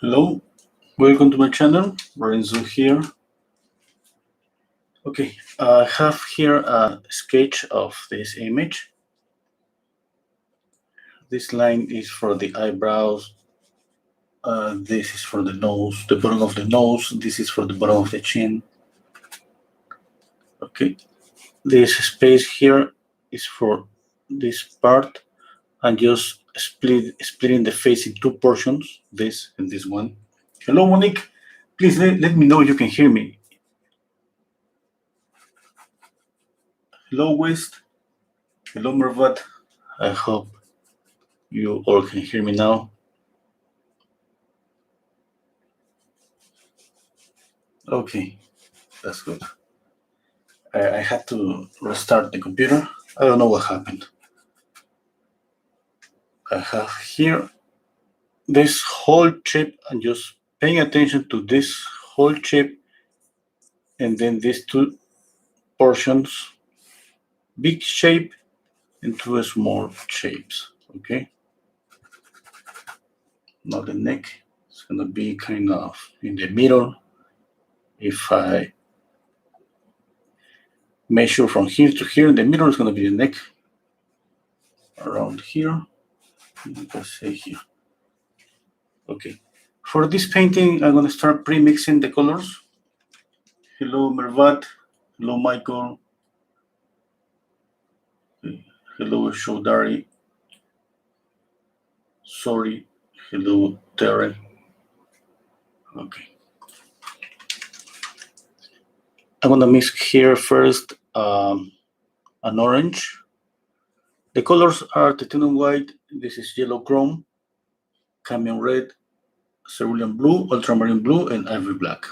Hello, welcome to my channel. Renso here. Okay, I have here a sketch of this image. This line is for the eyebrows. This is for the nose, the bottom of the nose. This is for the bottom of the chin. Okay, this space here is for this part, and just splitting the face in two portions, this and this one. Hello, Monique. Please let me know you can hear me. Hello, West. Hello, Mervat. I hope you all can hear me now. Okay, that's good. I had to restart the computer. I don't know what happened. I have here this whole chip and just paying attention to this whole chip and then these two portions, big shape and two small shapes, okay? Now the neck is gonna be kind of in the middle. If I measure from here to here, in the middle is gonna be the neck. Around here, let's say here. Okay, for this painting, I'm gonna start pre-mixing the colors. Hello, Mervat. Hello, Michael. Hello, Shodari. Sorry. Hello, Terry. Okay. I'm gonna mix here first an orange. The colors are titanium white. This is yellow chrome, cadmium red, cerulean blue, ultramarine blue, and ivory black.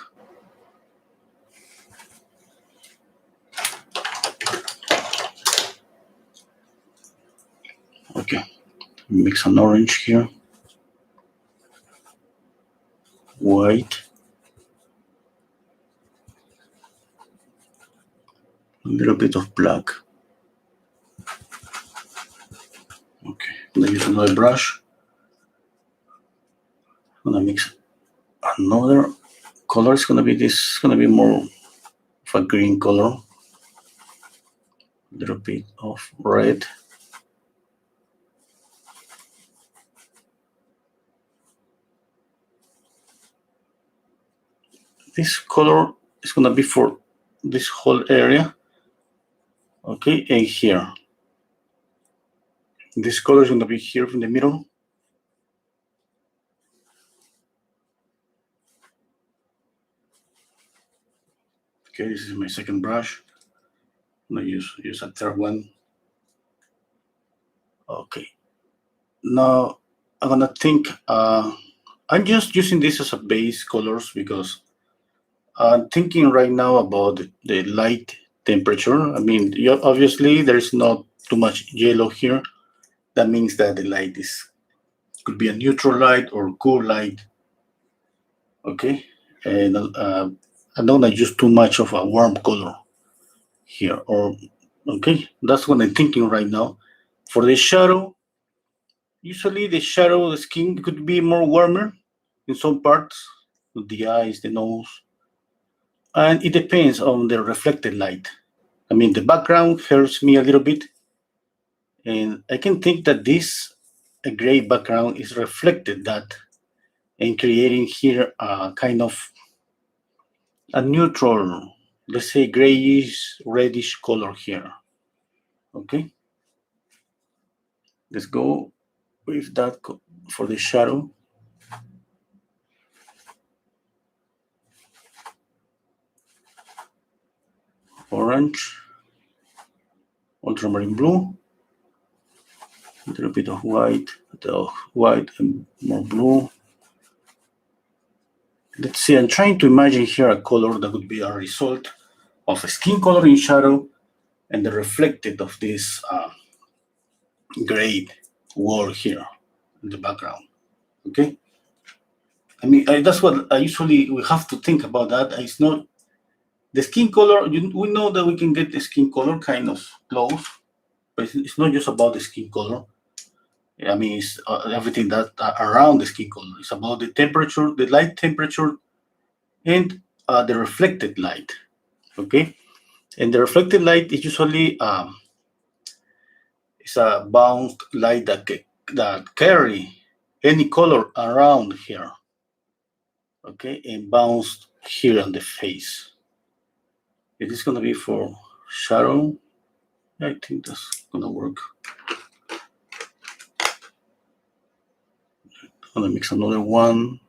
Okay, mix an orange here, white, a little bit of black. Okay, I'm gonna use another brush. I'm gonna mix another color. It's gonna be this. It's gonna be more of a green color. A little bit of red. This color is gonna be for this whole area. Okay, and here. This color is gonna be here in the middle. Okay, this is my second brush. I'm gonna use a third one. Okay. Now I'm gonna think. I'm just using this as a base colors because I'm thinking right now about the light temperature. I mean, obviously there is not too much yellow here. That means that the light could be a neutral light or cool light. Okay, and I don't want to use too much of a warm color here. Or okay, that's what I'm thinking right now. For the shadow, usually the shadow, the skin could be more warmer in some parts, the eyes, the nose, and it depends on the reflected light. I mean, the background helps me a little bit, and I can think that this gray background is reflected that and creating here a kind of a neutral, let's say grayish, reddish color here. Okay, let's go with that for the shadow. Orange, ultramarine blue, a little bit of white, and more blue. Let's see, I'm trying to imagine here a color that would be a result of a skin color in shadow and the reflected of this gray wall here in the background. Okay, I mean that's what I usually we have to think about. That it's not the skin color. We know that we can get the skin color kind of close, but it's not just about the skin color. I mean, it's everything that around the skin color. It's about the temperature, the light temperature, and the reflected light. Okay, and the reflected light is usually it's a bounced light that carry any color around here. Okay, and bounced here on the face. It is gonna be for shadow. I think that's gonna work. I'm gonna mix another one.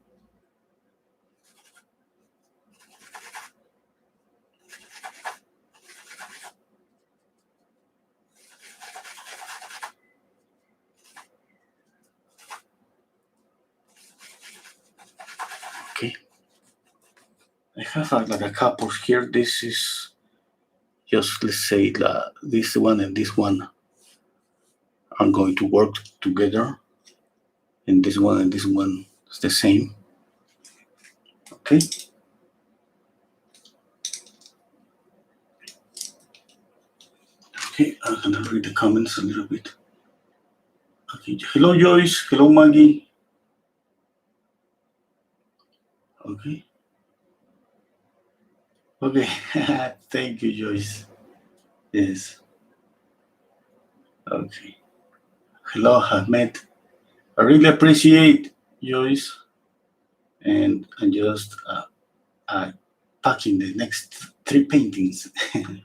Okay, I have like a couple here. This is just, let's say, this one and this one are going to work together, and this one and this one is the same. Okay. Okay, I'm gonna read the comments a little bit. Okay, hello Joyce, hello Maggie. Okay. Okay, thank you Joyce. Yes. Okay. Hello Ahmed. I really appreciate Joyce, and I'm just packing the next three paintings.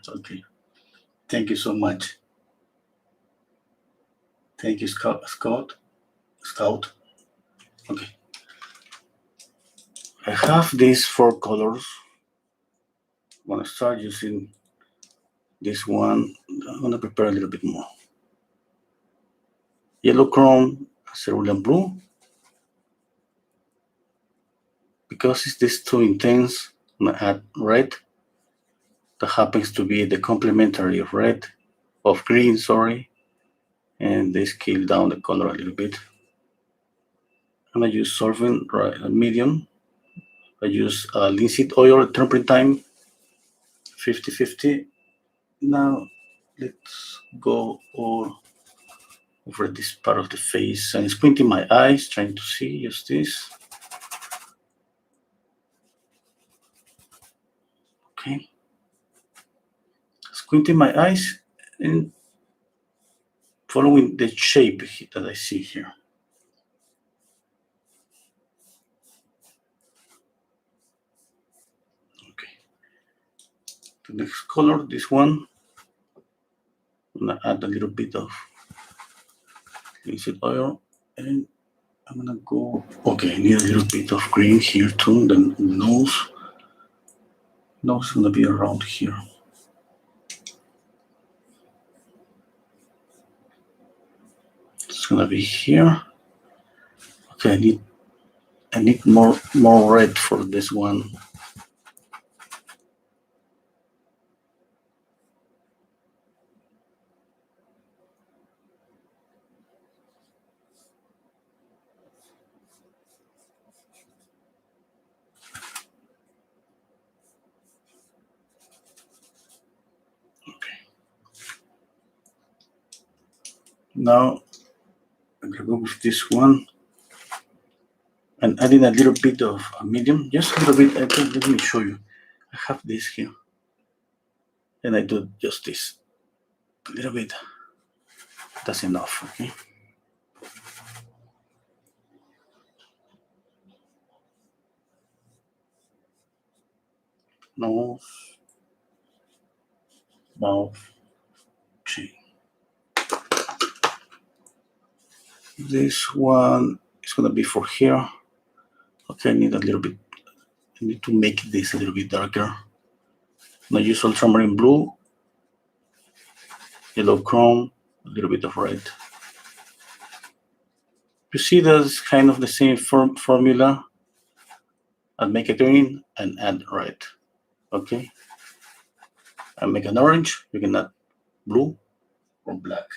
Okay. Thank you so much. Thank you, Scott. Scout. Okay. I have these four colors. I'm gonna start using this one. I'm gonna prepare a little bit more. Yellow chrome, cerulean blue. Because it's this too intense, I'm gonna add red. That happens to be the complementary of red, of green, sorry. And they scale down the color a little bit. I'm gonna use solvent medium. I use linseed oil, turpentine, 50-50. Now let's go all over this part of the face. I'm squinting my eyes, trying to see just this. Okay. Squinting my eyes and following the shape that I see here. Okay. The next color, this one, I'm gonna add a little bit of linseed oil, and I'm gonna go. Okay, I need a little bit of green here too. The nose is gonna be around here. It's gonna be here. Okay, I need more red for this one. Now I'm gonna go with this one and adding a little bit of a medium, just a little bit. Let me show you. I have this here, and I do just this a little bit. That's enough. Okay. Nose, mouth, chin. This one is gonna be for here. Okay, I need a little bit. I need to make this a little bit darker. I use ultramarine blue, yellow chrome, a little bit of red. You see that's kind of the same formula. I'll make a green and add red. Okay. I'll make an orange. You can add blue or black.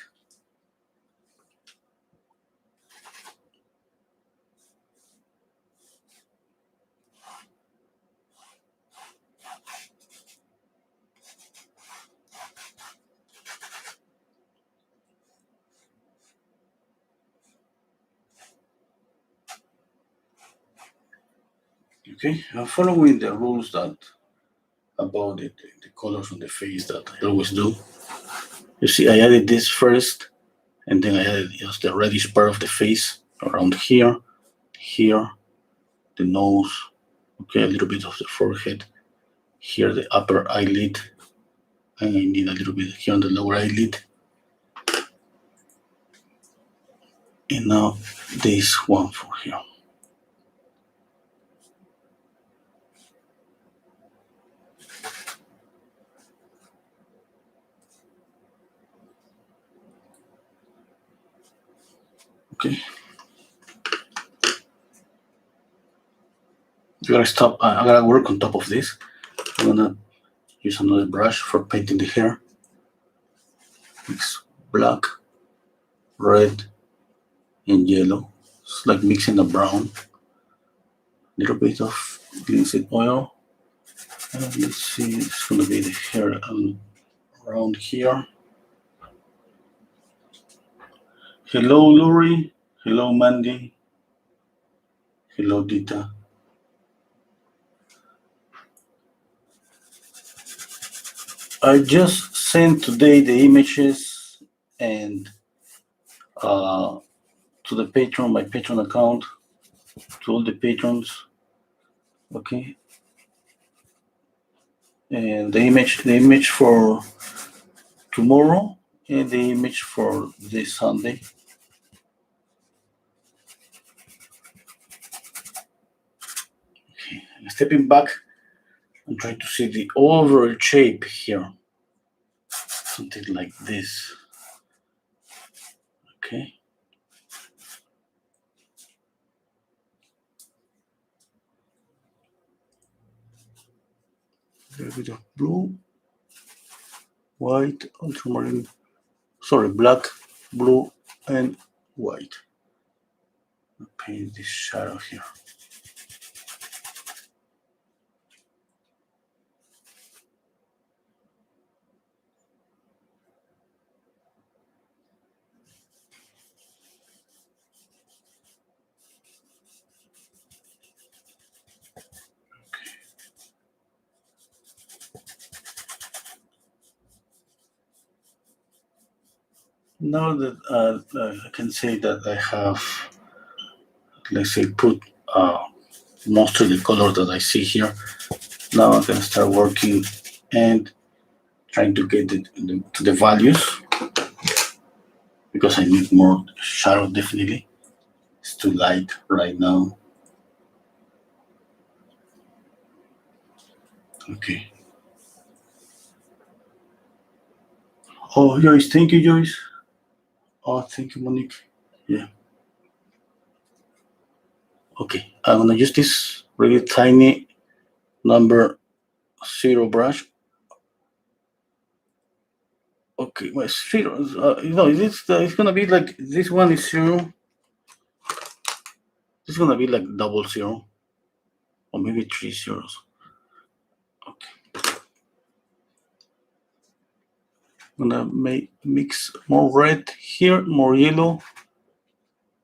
Okay, I'm following the rules that about the colors on the face that I always do. You see, I added this first, and then I added just the reddish part of the face around here, here, the nose, okay, a little bit of the forehead, here the upper eyelid, and I need a little bit here on the lower eyelid. And now this one for here. Okay. You gotta stop. I gotta work on top of this. I'm gonna use another brush for painting the hair. Mix black, red, and yellow. It's like mixing a brown. Little bit of linseed oil. And let's see, it's gonna be the hair around here. Hello, Lori. Hello, Mandy. Hello, Dita. I just sent today the images and to the Patreon, my Patreon account, to all the patrons. Okay, and the image for tomorrow and the image for this Sunday. Okay, stepping back, I'm trying to see the overall shape here, something like this. Okay. A little bit of blue, white, ultramarine, sorry, black, blue, and white. I'll paint this shadow here. Now that I can say that I have, let's say, put most of the color that I see here, now I'm gonna start working and trying to get to the values because I need more shadow definitely. It's too light right now. Okay. Oh, Joyce, thank you, Joyce. Oh, thank you, Monique. Yeah. Okay, I'm gonna use this really tiny number 0 brush. Okay, well, zero. It's gonna be like this one is 0. This is gonna be like double 0, or maybe 3 zeros. Okay. I'm gonna mix more red here, more yellow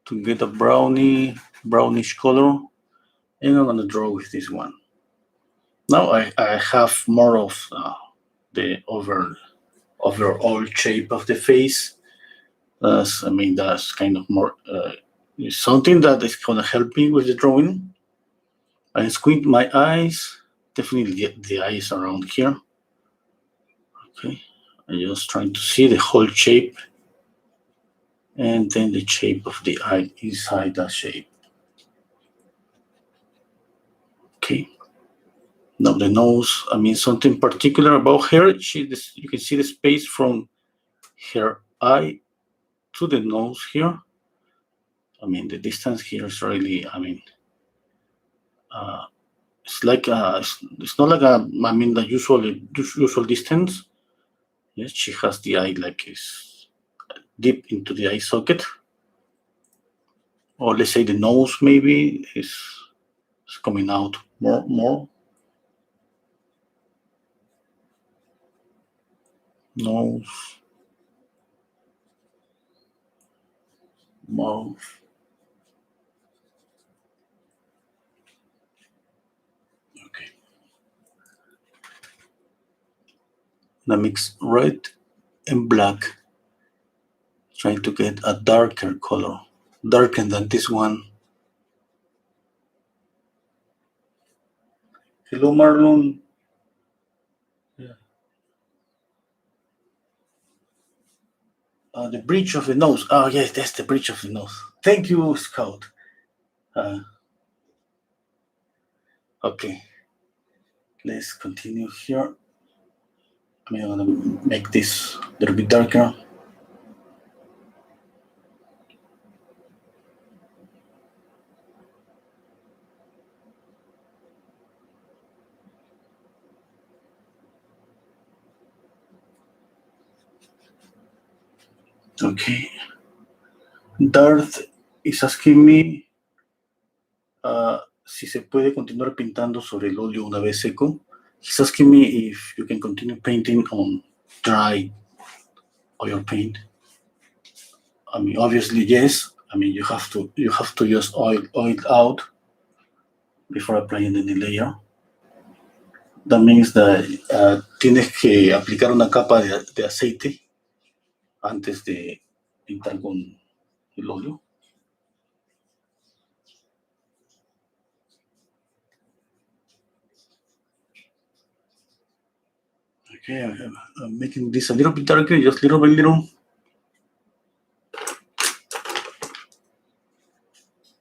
to get a brownish color, and I'm gonna draw with this one. Now I have more of the overall shape of the face. That's kind of more something that is gonna help me with the drawing. I squint my eyes, definitely the eyes around here. Okay, I'm just trying to see the whole shape, and then the shape of the eye inside that shape. Okay. Now the nose, something particular about her. You can see the space from her eye to the nose here. The distance here is really, it's like it's not like the usual distance. Yes, she has the eye like is deep into the eye socket, or let's say the nose maybe is coming out more. Nose, mouth. I mix red and black, trying to get a darker color, darker than this one. Hello, Marlon. Yeah. The bridge of the nose. Oh, yes, that's the bridge of the nose. Thank you, Scout. Uh, okay, let's continue here. I'm gonna make this a little bit darker. Okay. Darth is asking me si se puede continuar pintando sobre el óleo una vez seco. He's asking me if you can continue painting on dry oil paint. I mean, obviously yes. I mean, you have to just oil out before applying any layer. That means that tienes que aplicar una capa de aceite antes de pintar con el óleo. Okay, I'm making this a little bit darker, just little by little.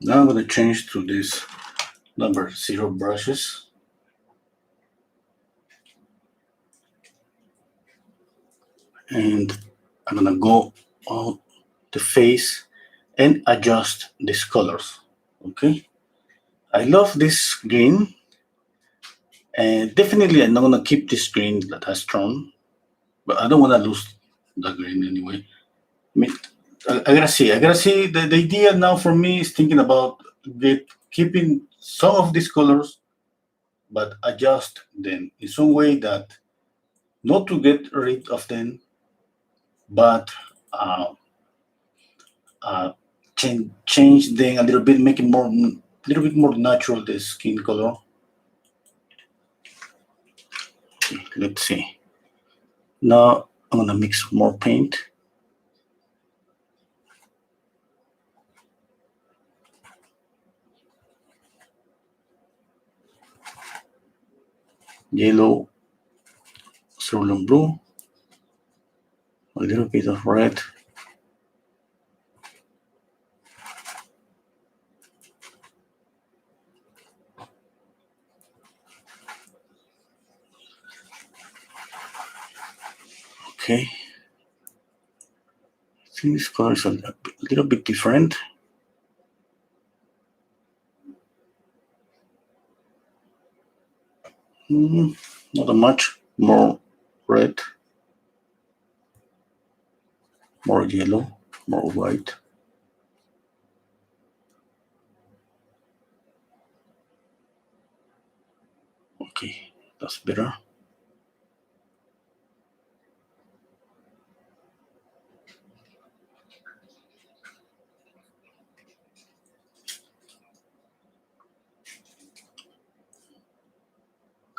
Now I'm going to change to this number 0 brushes. And I'm going to go on the face and adjust these colors. Okay. I love this green. And definitely I'm not going to keep this green that has strong, but I don't want to lose the green anyway. I mean, I gotta see. The idea now for me is thinking about keeping some of these colors, but adjust them in some way that not to get rid of them, but change them a little bit, make it little bit more natural, the skin color. Okay, let's see. Now I'm gonna mix more paint. Yellow, cerulean blue, a little bit of red. Okay. I think this color is a little bit different. Not that much. More red, more yellow, more white. Okay, that's better.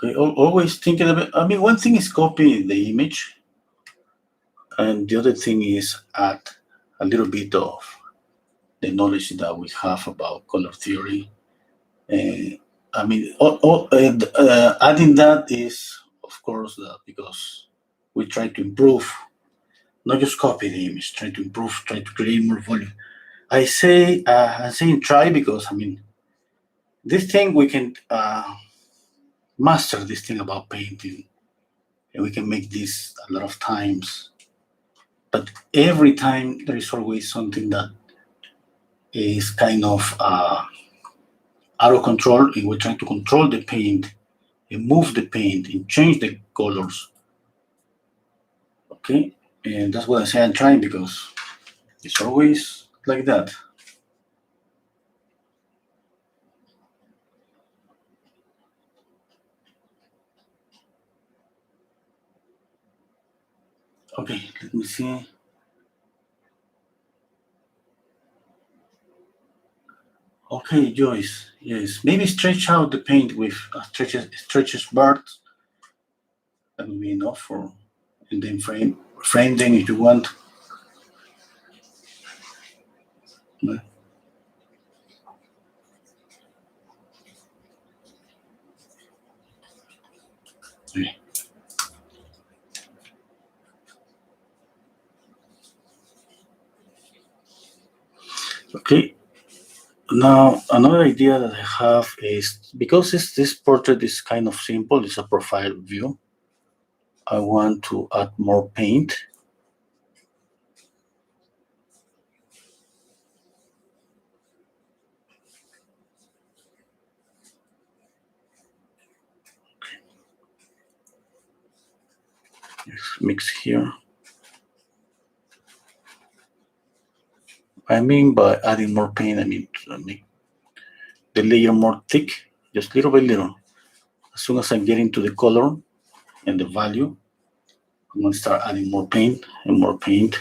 Okay, always thinking about. I mean, one thing is copy the image, and the other thing is add a little bit of the knowledge that we have about color theory. I mean, adding that is, of course, because we try to improve, not just copy the image, try to improve, try to create more volume. I'm saying try because I mean, this thing we can master this thing about painting, and we can make this a lot of times. But every time there is always something that is kind of out of control, and we're trying to control the paint and move the paint and change the colors. Okay, and that's what I say I'm trying because it's always like that. Okay, let me see. Okay, Joyce. Yes, maybe stretch out the paint with stretches bars. That would be enough for and then frame them if you want. Okay. Now another idea that I have is, because this portrait is kind of simple, it's a profile view, I want to add more paint. Let's mix here. I mean, by adding more paint, I mean to make the layer more thick, just little by little. As soon as I get into the color and the value, I'm going to start adding more paint and more paint.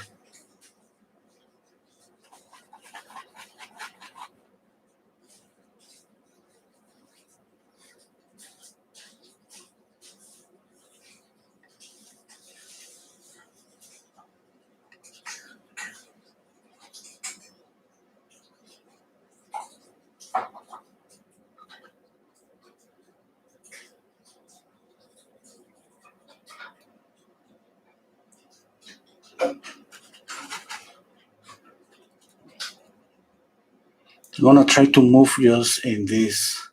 I'm going to try to move just in these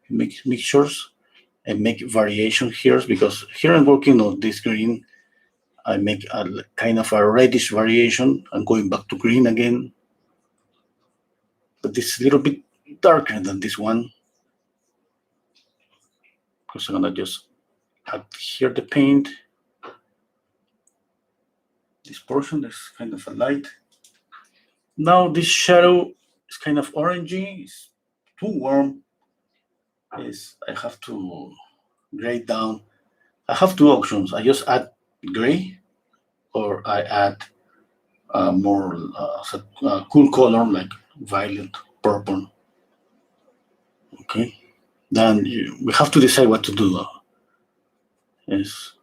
mixtures and make variation here, because here I'm working on this green. I make a kind of a reddish variation. I'm going back to green again, but this is a little bit darker than this one, because I'm gonna just add here the paint. This portion is kind of a light. Now this shadow is kind of orangey. It's too warm. I have to gray down. I have two options. I just add gray, or I add more cool color like violet, purple. Okay, then we have to decide what to do. Yes,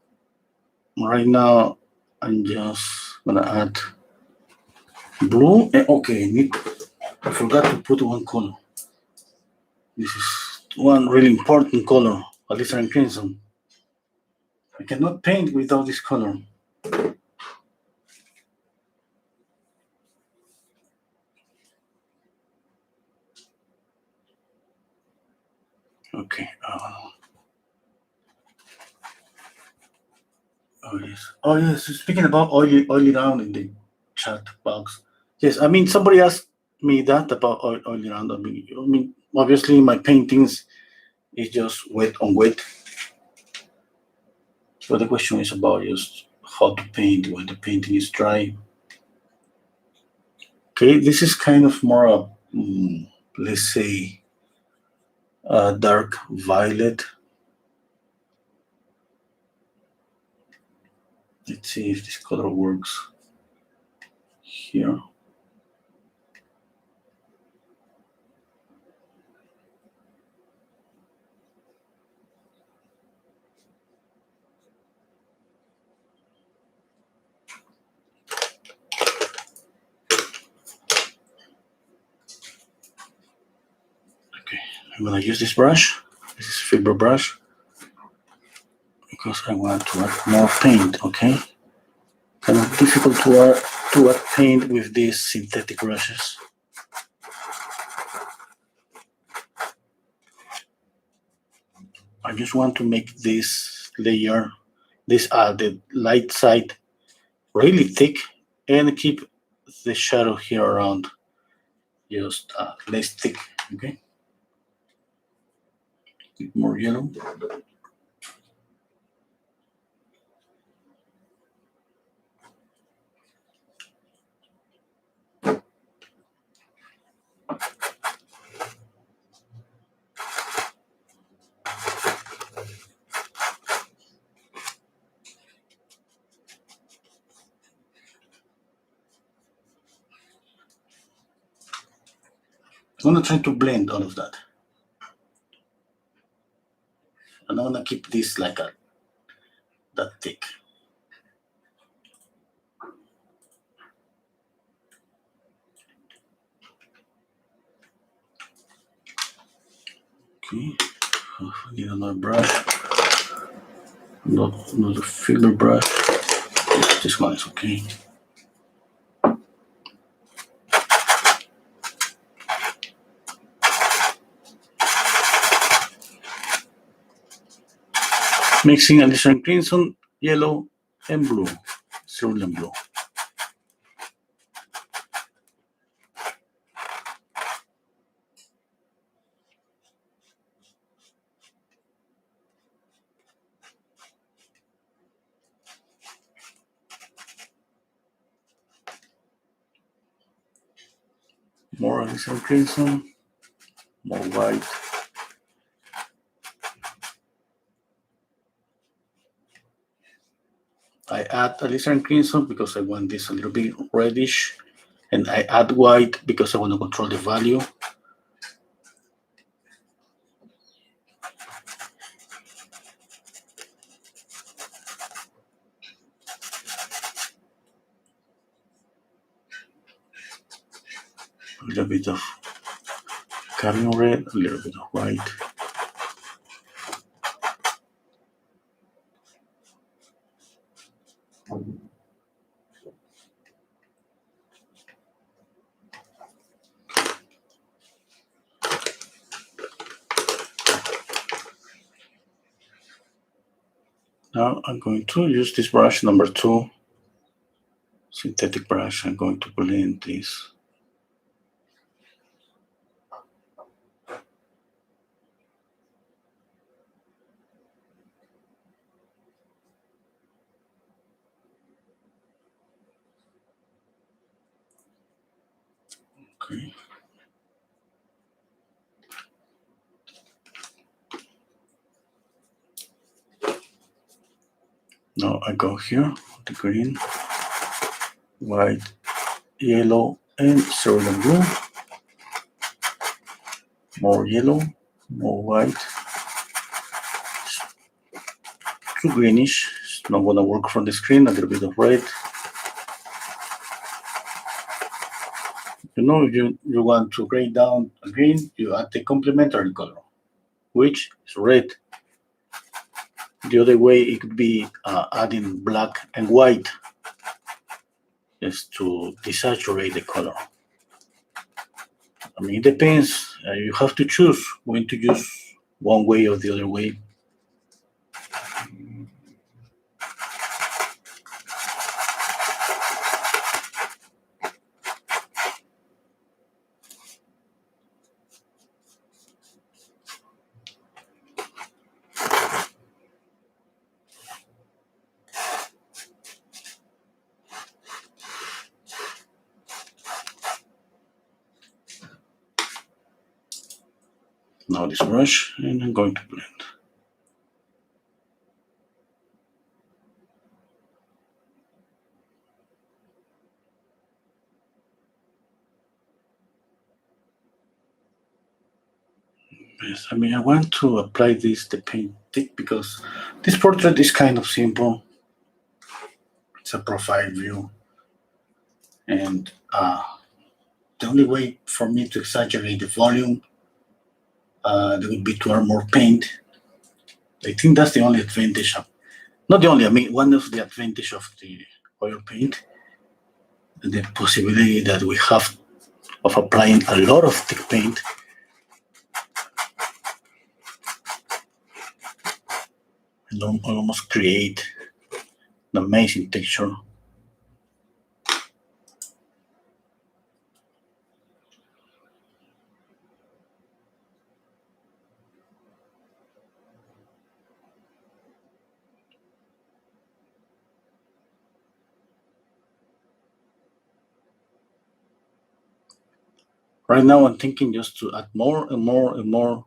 right now I'm just gonna add blue. Okay, I forgot to put one color. This is one really important color, Alizarin crimson. I cannot paint without this color. Okay. Oh yes. Oh yes. Speaking about oily round in the chat box. Yes, I mean somebody asked me that about oily round. I mean, obviously my paintings is just wet on wet. So the question is about just how to paint when the painting is dry. Okay, this is kind of more, let's say, dark violet. Let's see if this color works here. Okay, I'm gonna use this brush. This is fiber brush, because I want to add more paint. Okay, kind of difficult to add paint with these synthetic brushes. I just want to make this layer, the light side, really thick, and keep the shadow here around just less thick. Okay, more yellow. I'm gonna try to blend all of that, and I'm gonna keep this like a that thick. Okay, I need another brush. Not a filler brush. This one is okay. Mixing additional crimson, yellow, and blue. Cerulean blue. More additional crimson, more white. I add additional crimson because I want this a little bit reddish, and I add white because I want to control the value. A little bit of carmine red, a little bit of white. Now I'm going to use this brush number 2, synthetic brush. I'm going to blend this. Okay. Now I go here, the green, white, yellow, and cerulean blue. More yellow, more white. Too greenish. It's not gonna work from the screen. A little bit of red. You know, if you want to grade down a green, you add the complementary color, which is red. The other way, it could be adding black and white, just to desaturate the color. I mean, it depends. You have to choose when to use one way or the other way. Now this brush, and I'm going to blend. Yes, I mean, I want to apply the paint thick because this portrait is kind of simple. It's a profile view, and the only way for me to exaggerate the volume that would be to add more paint. I think that's the only advantage of, not the only, I mean, one of the advantage of the oil paint, the possibility that we have of applying a lot of thick paint. And almost create an amazing texture. Right now, I'm thinking just to add more and more and more.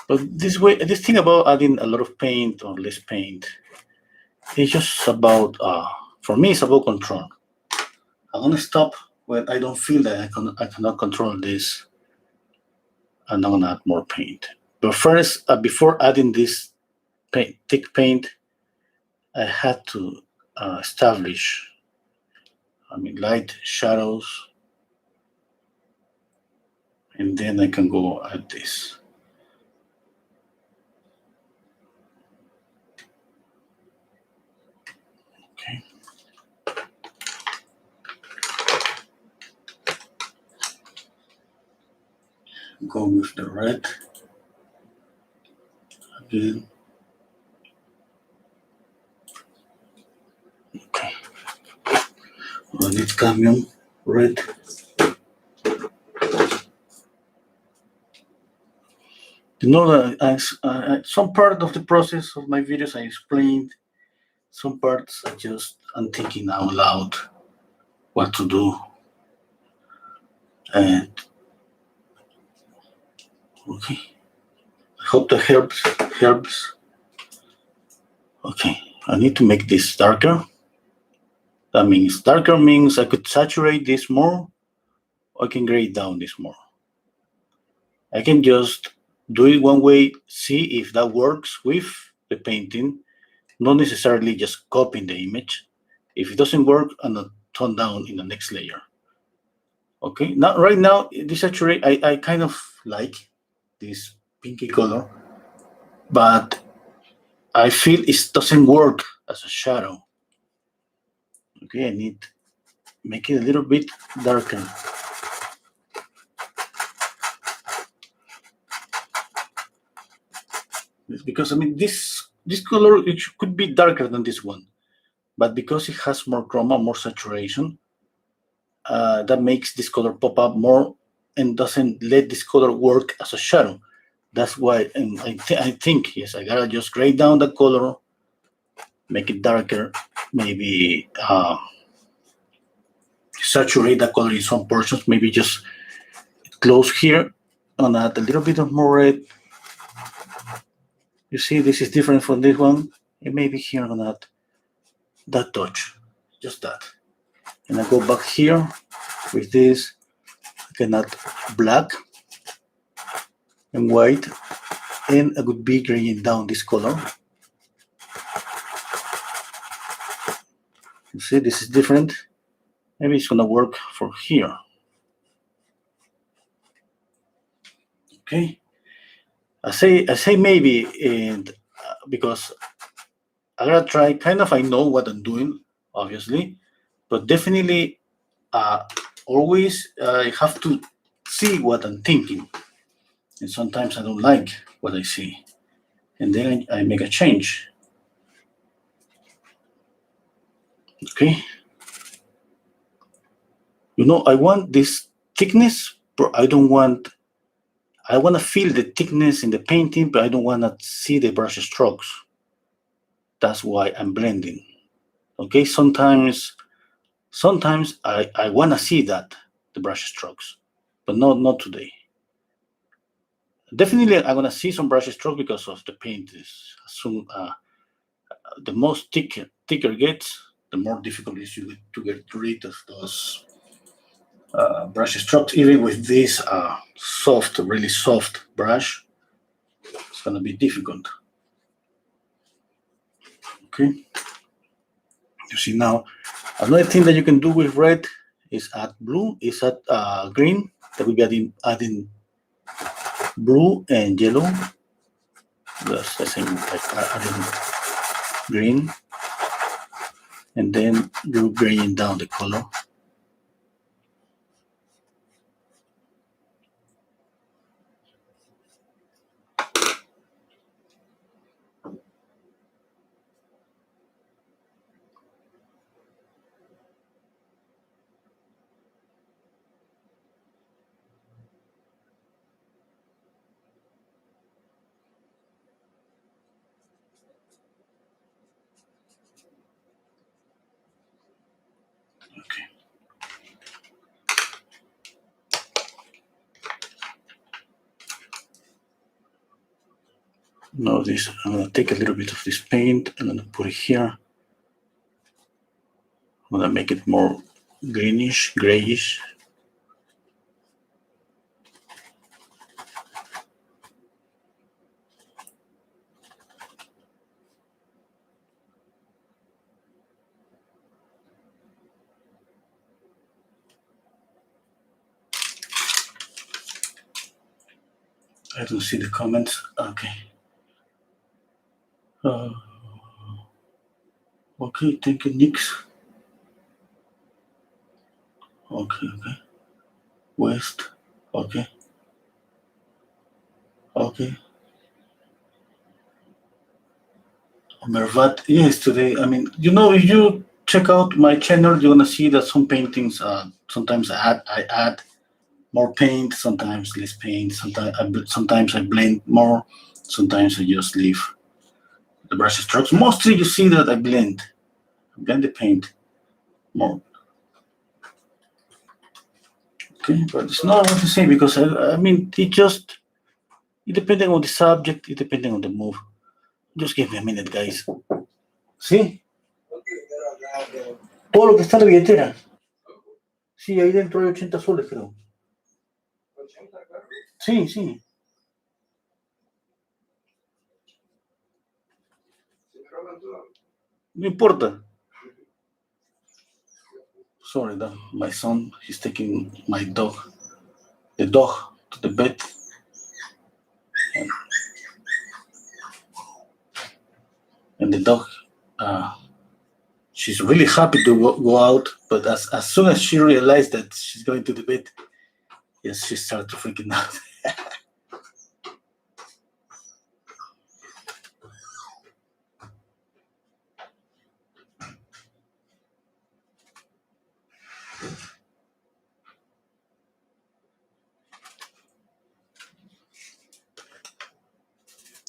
But this thing about adding a lot of paint or less paint, it's just about, for me, it's about control. I'm gonna stop when I don't feel that I cannot control this, and I'm gonna add more paint. But first, before adding this thick paint, I had to establish, light, shadows, and then I can go at this. Okay. Go with the red again. Okay. I need cadmium red. You know that some part of the process of my videos I explained. Some parts I'm thinking out loud what to do. And okay. I hope that helps. Okay. I need to make this darker. That means darker means I could saturate this more, or I can gray down this more. I can just do it one way, see if that works with the painting, not necessarily just copying the image. If it doesn't work, I'm gonna tone down in the next layer. Okay, now right now, this saturate, I kind of like this pinky color, but I feel it doesn't work as a shadow. Okay, I need to make it a little bit darker. Because this color could be darker than this one, but because it has more chroma, more saturation, that makes this color pop up more and doesn't let this color work as a shadow. That's why I think yes, I gotta just gray down the color, make it darker, maybe saturate the color in some portions, maybe just close here and add a little bit of more red. You see, this is different from this one. And maybe here I'm gonna add that touch, just that. And I go back here with this. I can add black and white, and I would be graying down this color. You see, this is different. Maybe it's gonna work for here. Okay. I say maybe, and because I gotta try. Kind of, I know what I'm doing, obviously, but definitely, always I have to see what I'm thinking, and sometimes I don't like what I see, and then I make a change. Okay. You know, I want this thickness, but I don't want. I want to feel the thickness in the painting, but I don't want to see the brush strokes. That's why I'm blending. Okay, sometimes I want to see that, the brush strokes, but not today. Definitely, I'm going to see some brush strokes because of the paint. Is soon, the most thicker gets, the more difficult it is to get rid of those brush strokes. Even with this really soft brush, it's going to be difficult. Okay. You see now, another thing that you can do with red is add blue, is add green. That we be adding blue and yellow. That's the same, like adding green, and then you're graying down the color. Okay. Now this, I'm gonna take a little bit of this paint and I'm gonna put it here. I'm gonna make it more greenish, grayish. I don't see the comments. Okay. Okay, thank you, Nix. Okay, okay. West. Okay. Okay. Mervat. Yes, today. I mean, if you check out my channel, you're gonna see that some paintings. Sometimes I add more paint. Sometimes less paint. Sometimes I blend more. Sometimes I just leave the brush strokes. Mostly, you see that I blend the paint more. Okay, but it's not what to say because I mean it depending on the subject, it depending on the move. Just give me a minute, guys. Sí, todo lo que está en la billetera. Sí, ahí dentro hay 80 soles, creo. Sí, sí. No importa. Sorry, my son, he's taking the dog, to the bed. And the dog, she's really happy to go out, but as soon as she realized that she's going to the bed, yes, she started to freaking out.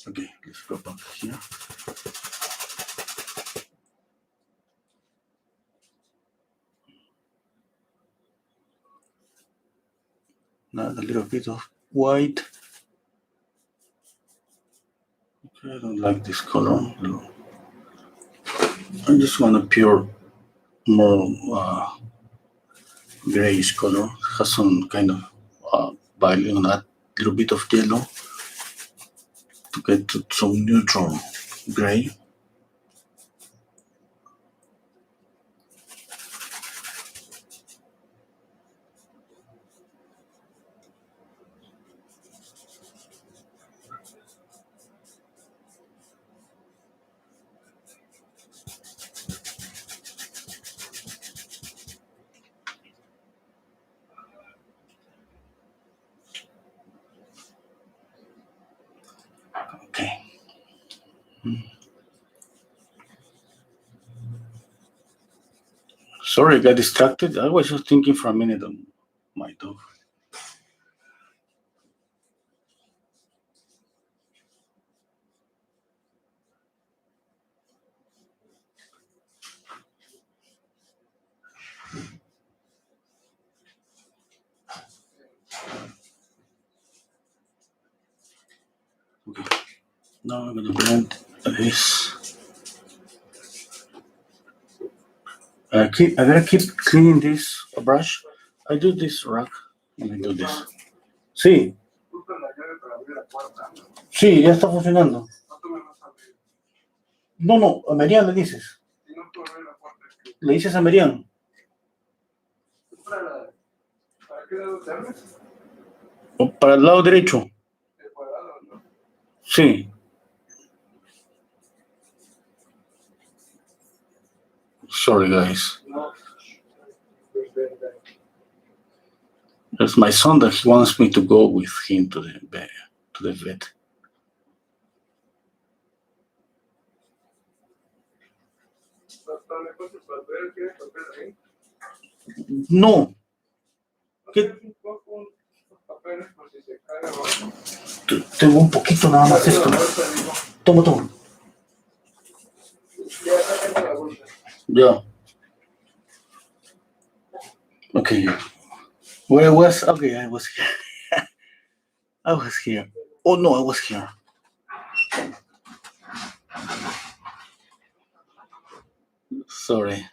Okay, let's go back here. Now a little bit of white. Okay, I don't like this color. I just want a pure, more grayish color. Has some kind of value on that little bit of yellow to get to some neutral gray. Okay. Sorry, I got distracted. I was just thinking for a minute on my dog. Okay. Now I'm gonna blend this. I gotta keep cleaning this brush. I do this rack and I do this. Sí, sí, ya está funcionando. No, no, a Merian le dices. Le dices a Merian. Para el lado derecho. Sí. Sorry, guys. That's my son that he wants me to go with him to the vet. No. ¿Qué? Tengo un poquito nada más esto. Toma, toma. Ya. Okay. Where I was? Okay, I was here. I was here. Oh no, I was here. Sorry.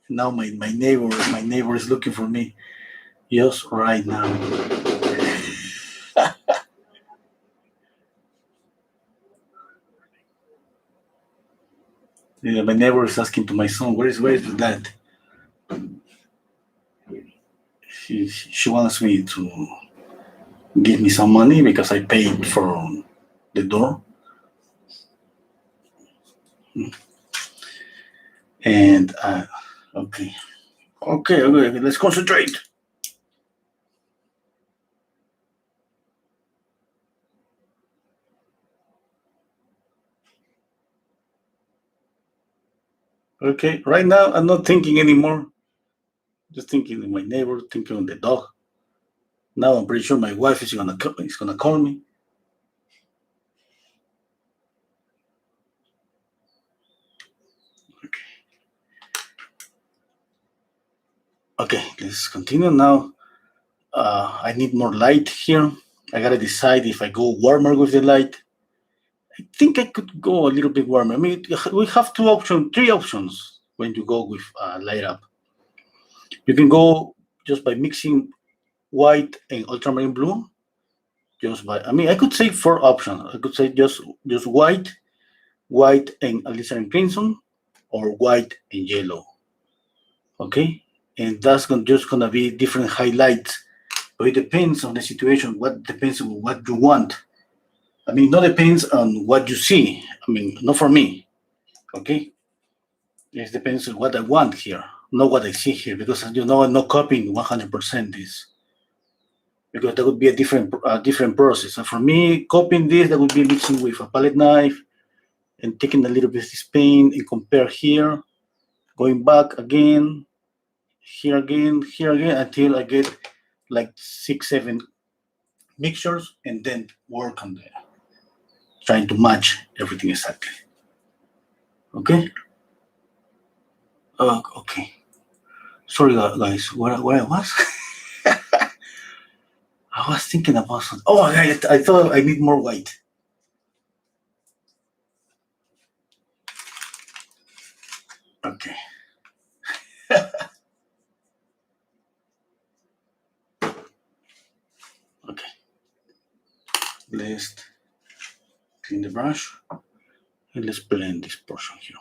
Now my neighbor is looking for me just right now. Yeah, my neighbor is asking to my son, where is that? She wants me to give me some money because I paid for the door. And okay, okay, let's concentrate. Okay, right now I'm not thinking anymore. Just thinking of my neighbor, thinking of the dog. Now I'm pretty sure my wife is gonna call me. Okay, let's continue now. I need more light here. I gotta decide if I go warmer with the light. I think I could go a little bit warmer. I mean, we have three options when you go with light up. You can go just by mixing white and ultramarine blue. Just by, I mean, I could say four options. I could say just white and alizarin crimson, or white and yellow. Okay, and that's just gonna be different highlights. But it depends on the situation. What depends on what you want. I mean, not depends on what you see. I mean, not for me. Okay, it depends on what I want here, not what I see here, because I'm not copying 100% this, because that would be a different process. And for me, copying this, that would be mixing with a palette knife and taking a little bit of this paint and compare here, going back again, here again, until I get like 6, 7 mixtures, and then work on the trying to match everything exactly. Okay. Okay. Sorry, guys. Where I was? I was thinking about something. Oh, I thought I need more white. Okay. Okay. Let's clean the brush and let's blend this portion here.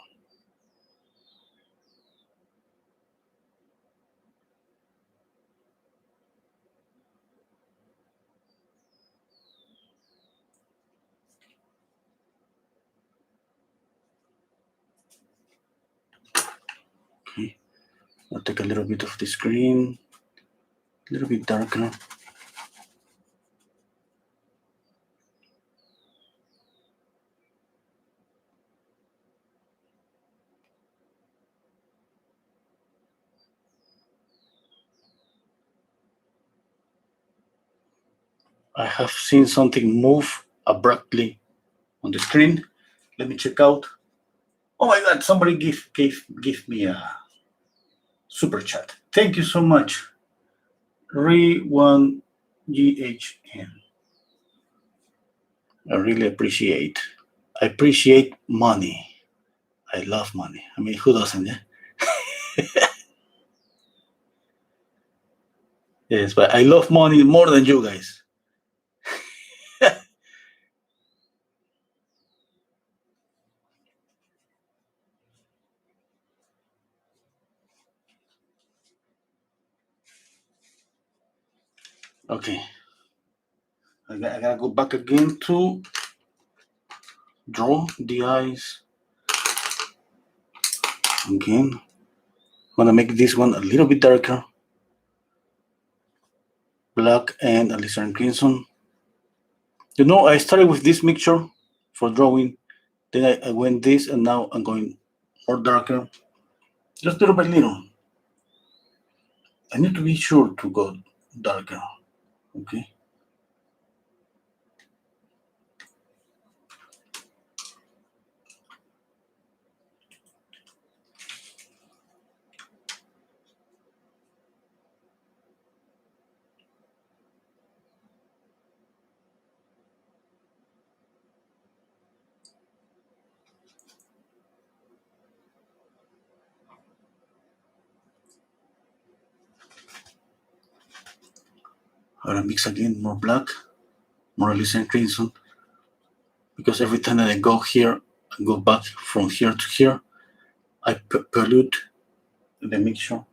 Okay. I'll take a little bit of this green, a little bit darker. I have seen something move abruptly on the screen. Let me check out. Oh my God! Somebody give me a super chat. Thank you so much. Re1GHN. I really appreciate. I appreciate money. I love money. I mean, who doesn't? Yeah? Yes, but I love money more than you guys. Okay, I gotta go back again to draw the eyes again. I'm gonna make this one a little bit darker, black and alizarin crimson. I started with this mixture for drawing, then I went this, and now I'm going more darker, just little by little. I need to be sure to go darker. Okay. gonna mix again more black, more alizarin crimson, because every time that I go here, I go back from here to here, I pollute the mixture,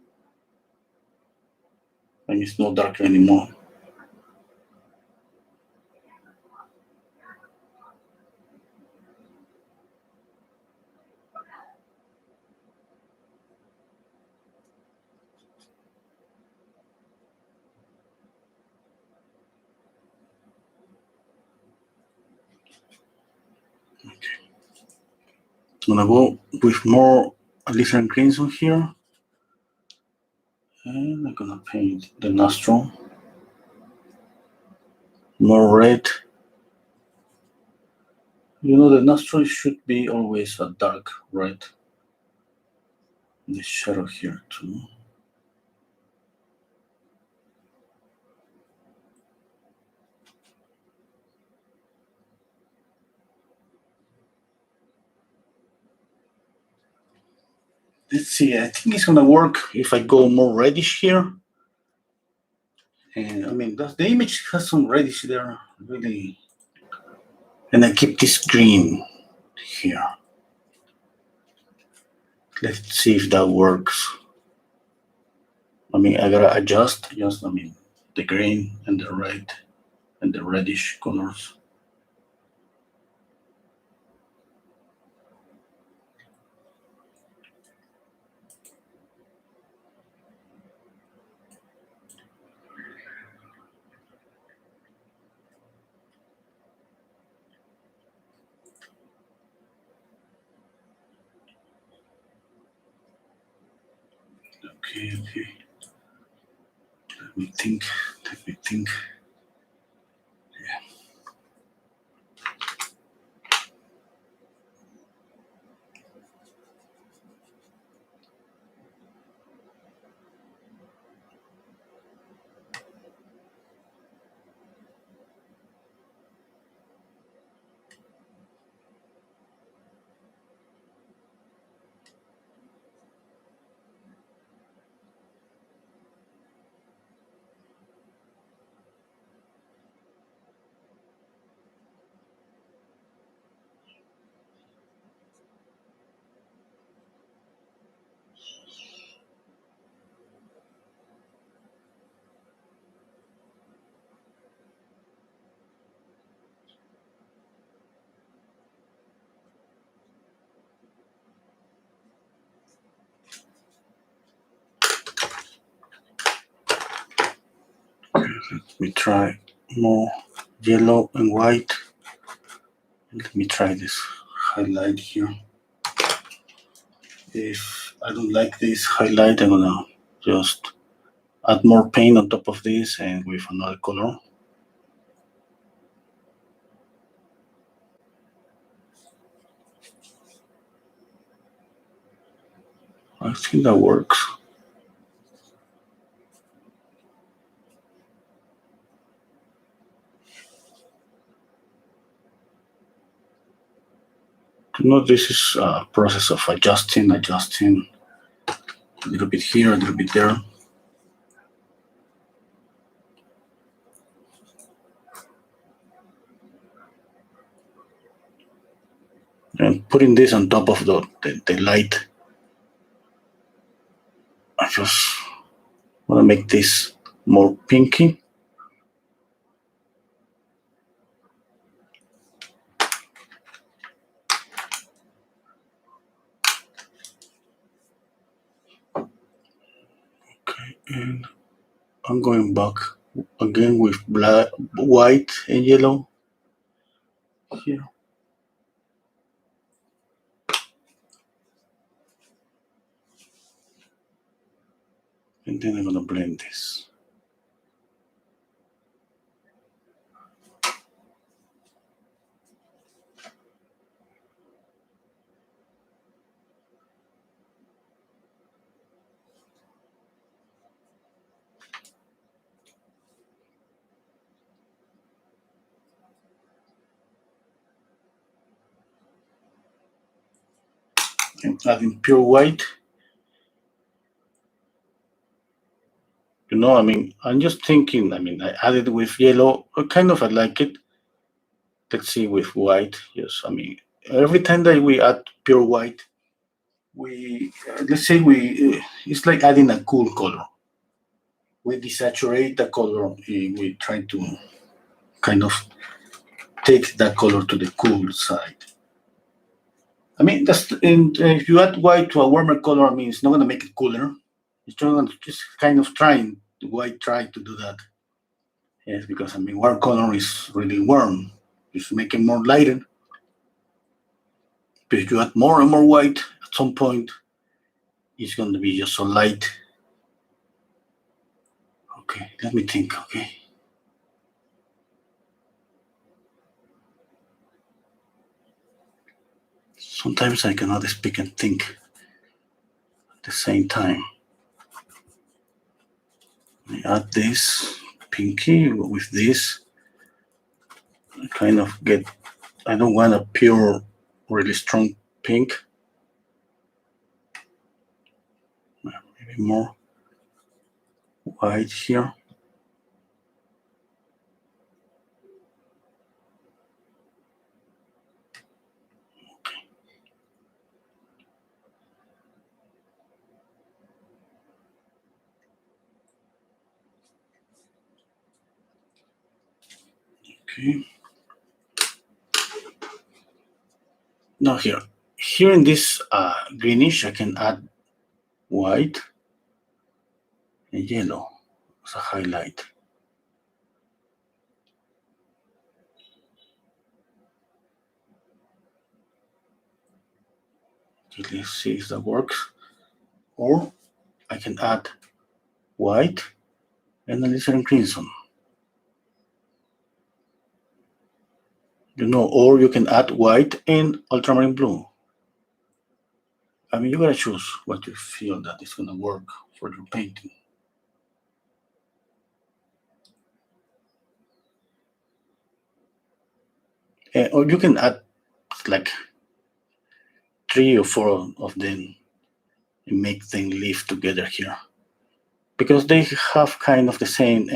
and it's not dark anymore. Okay. I'm gonna go with more alizarin crimson here, and I'm gonna paint the nostril more red. You know, the nostril should be always a dark red. The shadow here too. Let's see, I think it's gonna work if I go more reddish here. And I mean, the image has some reddish there, really. And I keep this green here. Let's see if that works. I mean, I gotta adjust just, I mean, the green and the red and the reddish colors. Okay. Let me think. Yeah. Let me try more yellow and white. Let me try this highlight here. If I don't like this highlight, I'm gonna just add more paint on top of this and with another color. I think that works. You know, this is a process of adjusting a little bit here, a little bit there. And putting this on top of the light, I just want to make this more pinky. Okay, and I'm going back again with black, white, and yellow here. And then I'm gonna blend this. And adding pure white. You I mean, I'm just thinking. I mean, I added with yellow. Kind of, I like it. Let's see with white. Yes, I mean, every time that we add pure white, we let's say it's like adding a cool color. We desaturate the color. We try to kind of take that color to the cool side. I mean, if you add white to a warmer color, I mean, it's not going to make it cooler. It's just kind of trying. White try to do that. Yes, because I mean, warm color is really warm. Just make it more lighter. But if you add more and more white, at some point, it's going to be just so light. Okay, let me think. Okay. Sometimes I cannot speak and think at the same time. I add this pinky with this. I kind of get, I don't want a pure, really strong pink. Maybe more white here. Okay. Now here. Here in this greenish, I can add white and yellow as a highlight. Okay, let's see if that works. Or I can add white and alizarin crimson. Or you can add white and ultramarine blue. I mean, you gotta choose what you feel that is gonna work for your painting. Or you can add like 3 or 4 of them and make them live together here, because they have kind of the same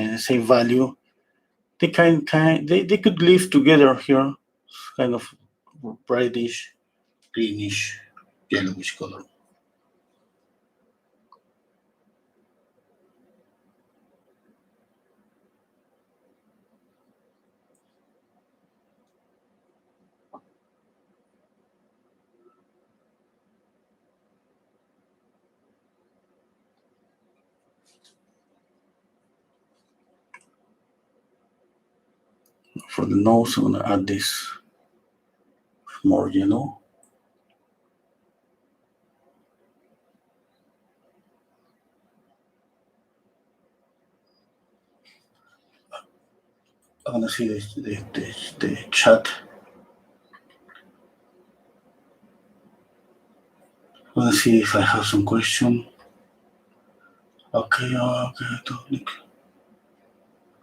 value. They could live together here, kind of brightish, greenish, yellowish color. For the nose, I'm gonna add this more yellow. I'm gonna see the chat. I'm gonna see if I have some question. Okay.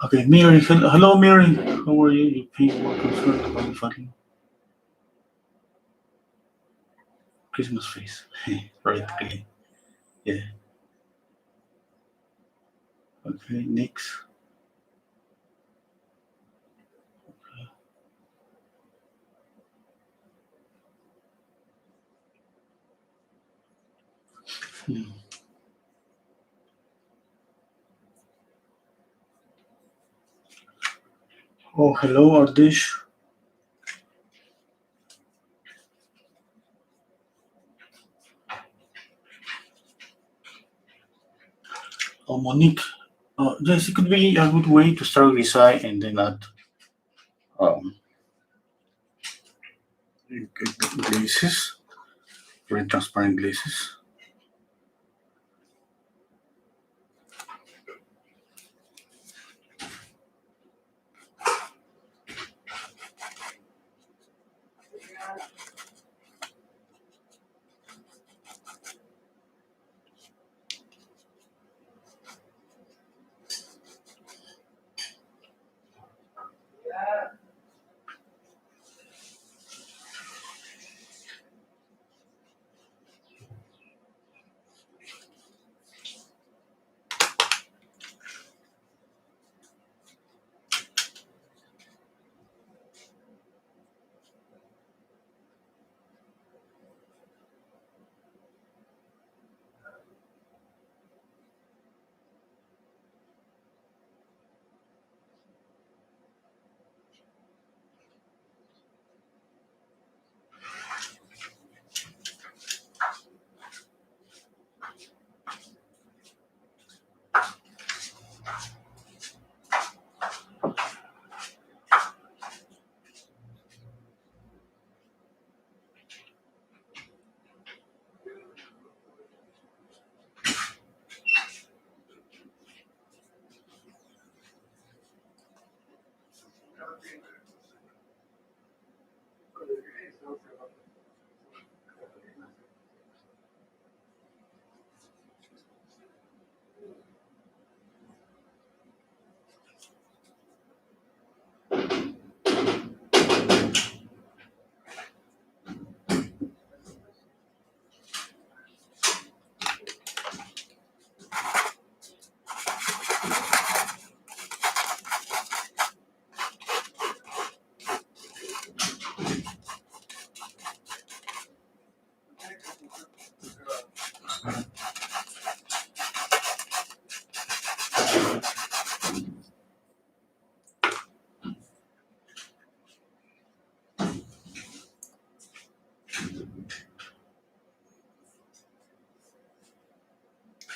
Okay, Mary. Hello, Mary. How are you? You paint more concerned about the family. Christmas face. Right, okay. Yeah. Okay, next. Hmm. Oh, hello, Ardish. Oh, Monique. Yes, it could be a good way to start with side and then add um, glazes, very transparent glazes.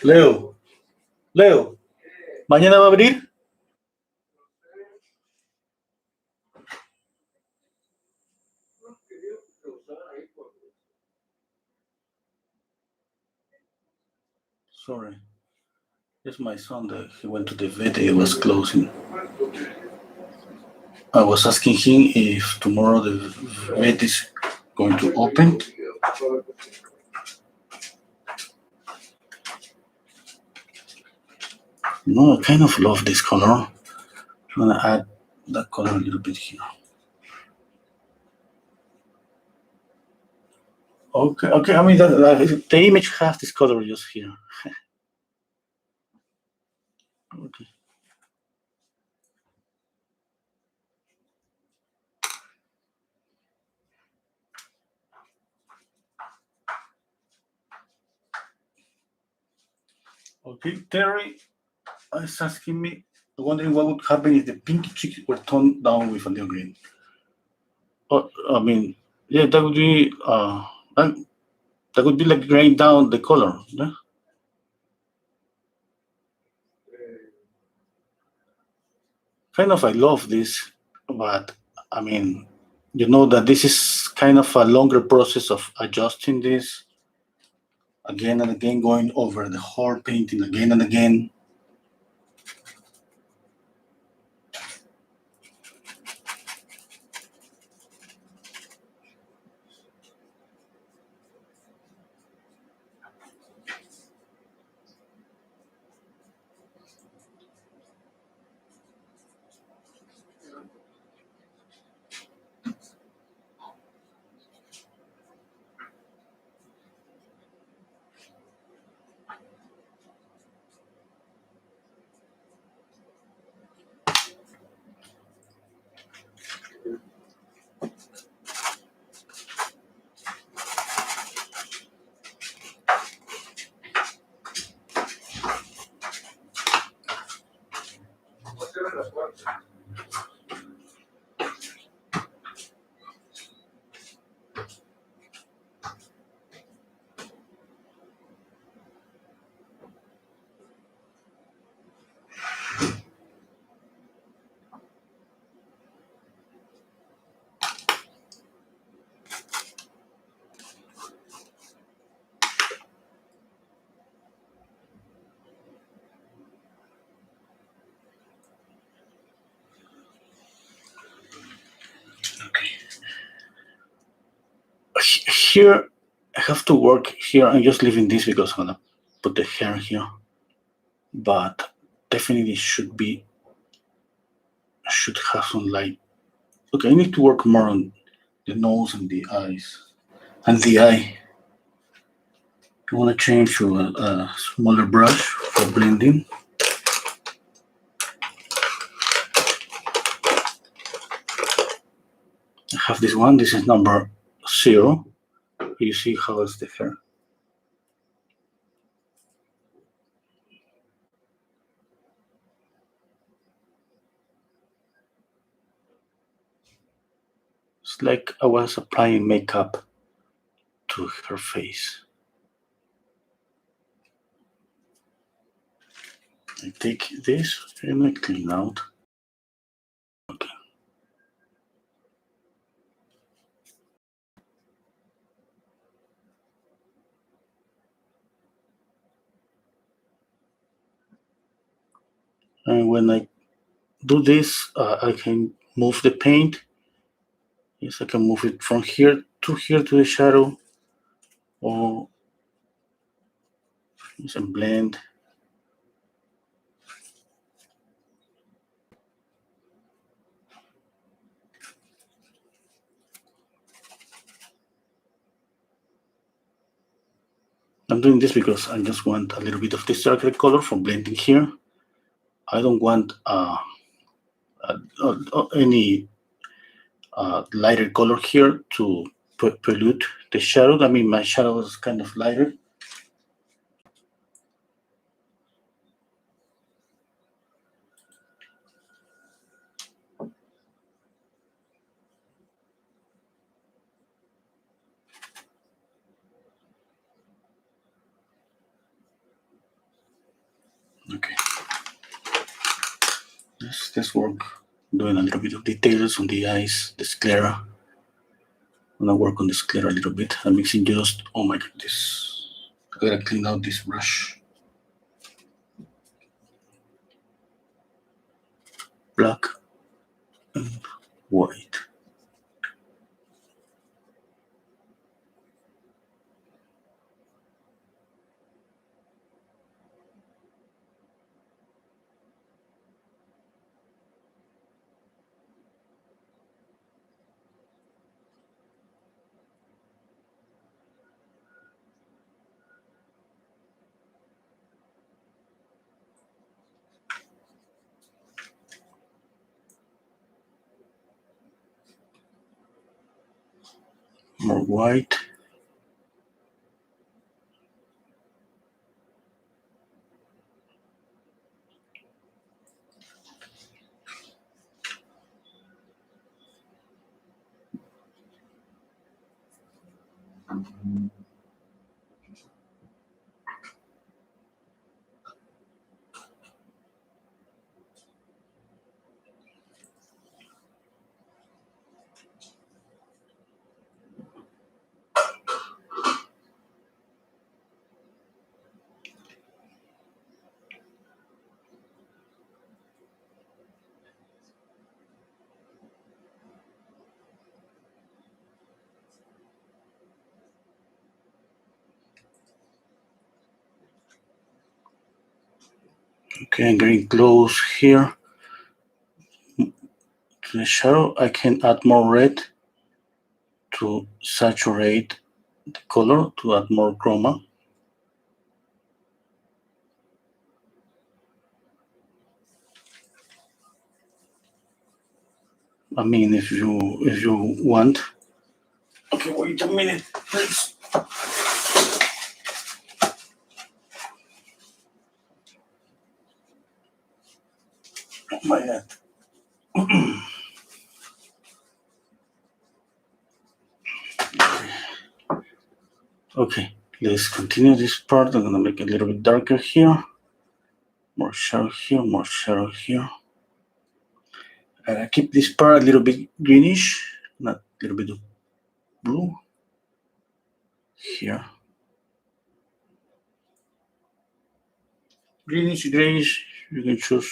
Leo, Leo, ¿mañana va a abrir? Sorry, it's my son that he went to the vet, it was closing. I was asking him if tomorrow the vet is going to open. No, I kind of love this color. I'm gonna add that color a little bit here. Okay, okay. I mean, the image has this color just here. Okay. Okay, Terry is asking me, wondering what would happen if the pinky cheeks were toned down with a new green. I mean, yeah, that, that would be like graying down the color. Yeah? Kind of, I love this, but I mean, you know that this is kind of a longer process of adjusting this again and again, going over the whole painting again and again. Okay. Here, I have to work here. I'm just leaving this because I'm gonna put the hair here, but definitely should have some light. Okay, I need to work more on the nose and the eyes and the eye. I want to change to a smaller brush for blending. I have this one. This is number 0. You see how is the hair. It's like I was applying makeup to her face. I take this and I clean out. Okay. And when I do this, I can move the paint. Yes, I can move it from here to the shadow, or yes, and blend. I'm doing this because I just want a little bit of this darker color for blending here. I don't want any lighter color here to pollute the shadow. I mean, my shadow is kind of lighter. let's work doing a little bit of details on the eyes, the sclera. I'm gonna work on the sclera a little bit. I'm mixing just, oh my goodness. I gotta clean out this brush. Black and white. More white. Okay, I'm getting close here to the shadow. I can add more red to saturate the color, to add more chroma. I mean, if you want. Okay, wait a minute, please. Oh my God. Okay, let's continue this part. I'm gonna make it a little bit darker here. More shadow here, more shadow here. And I keep this part a little bit greenish, not a little bit of blue here. Greenish, grayish, you can choose.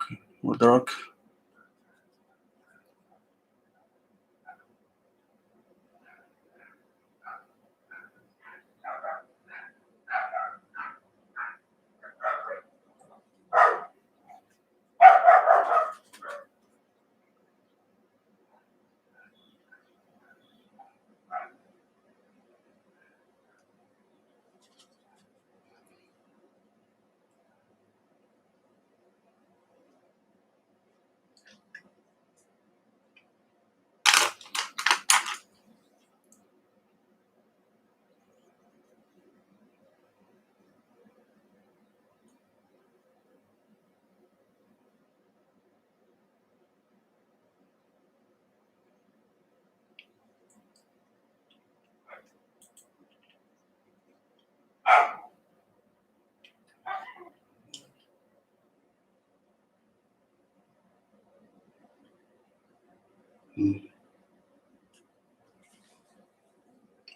Okay, more dark.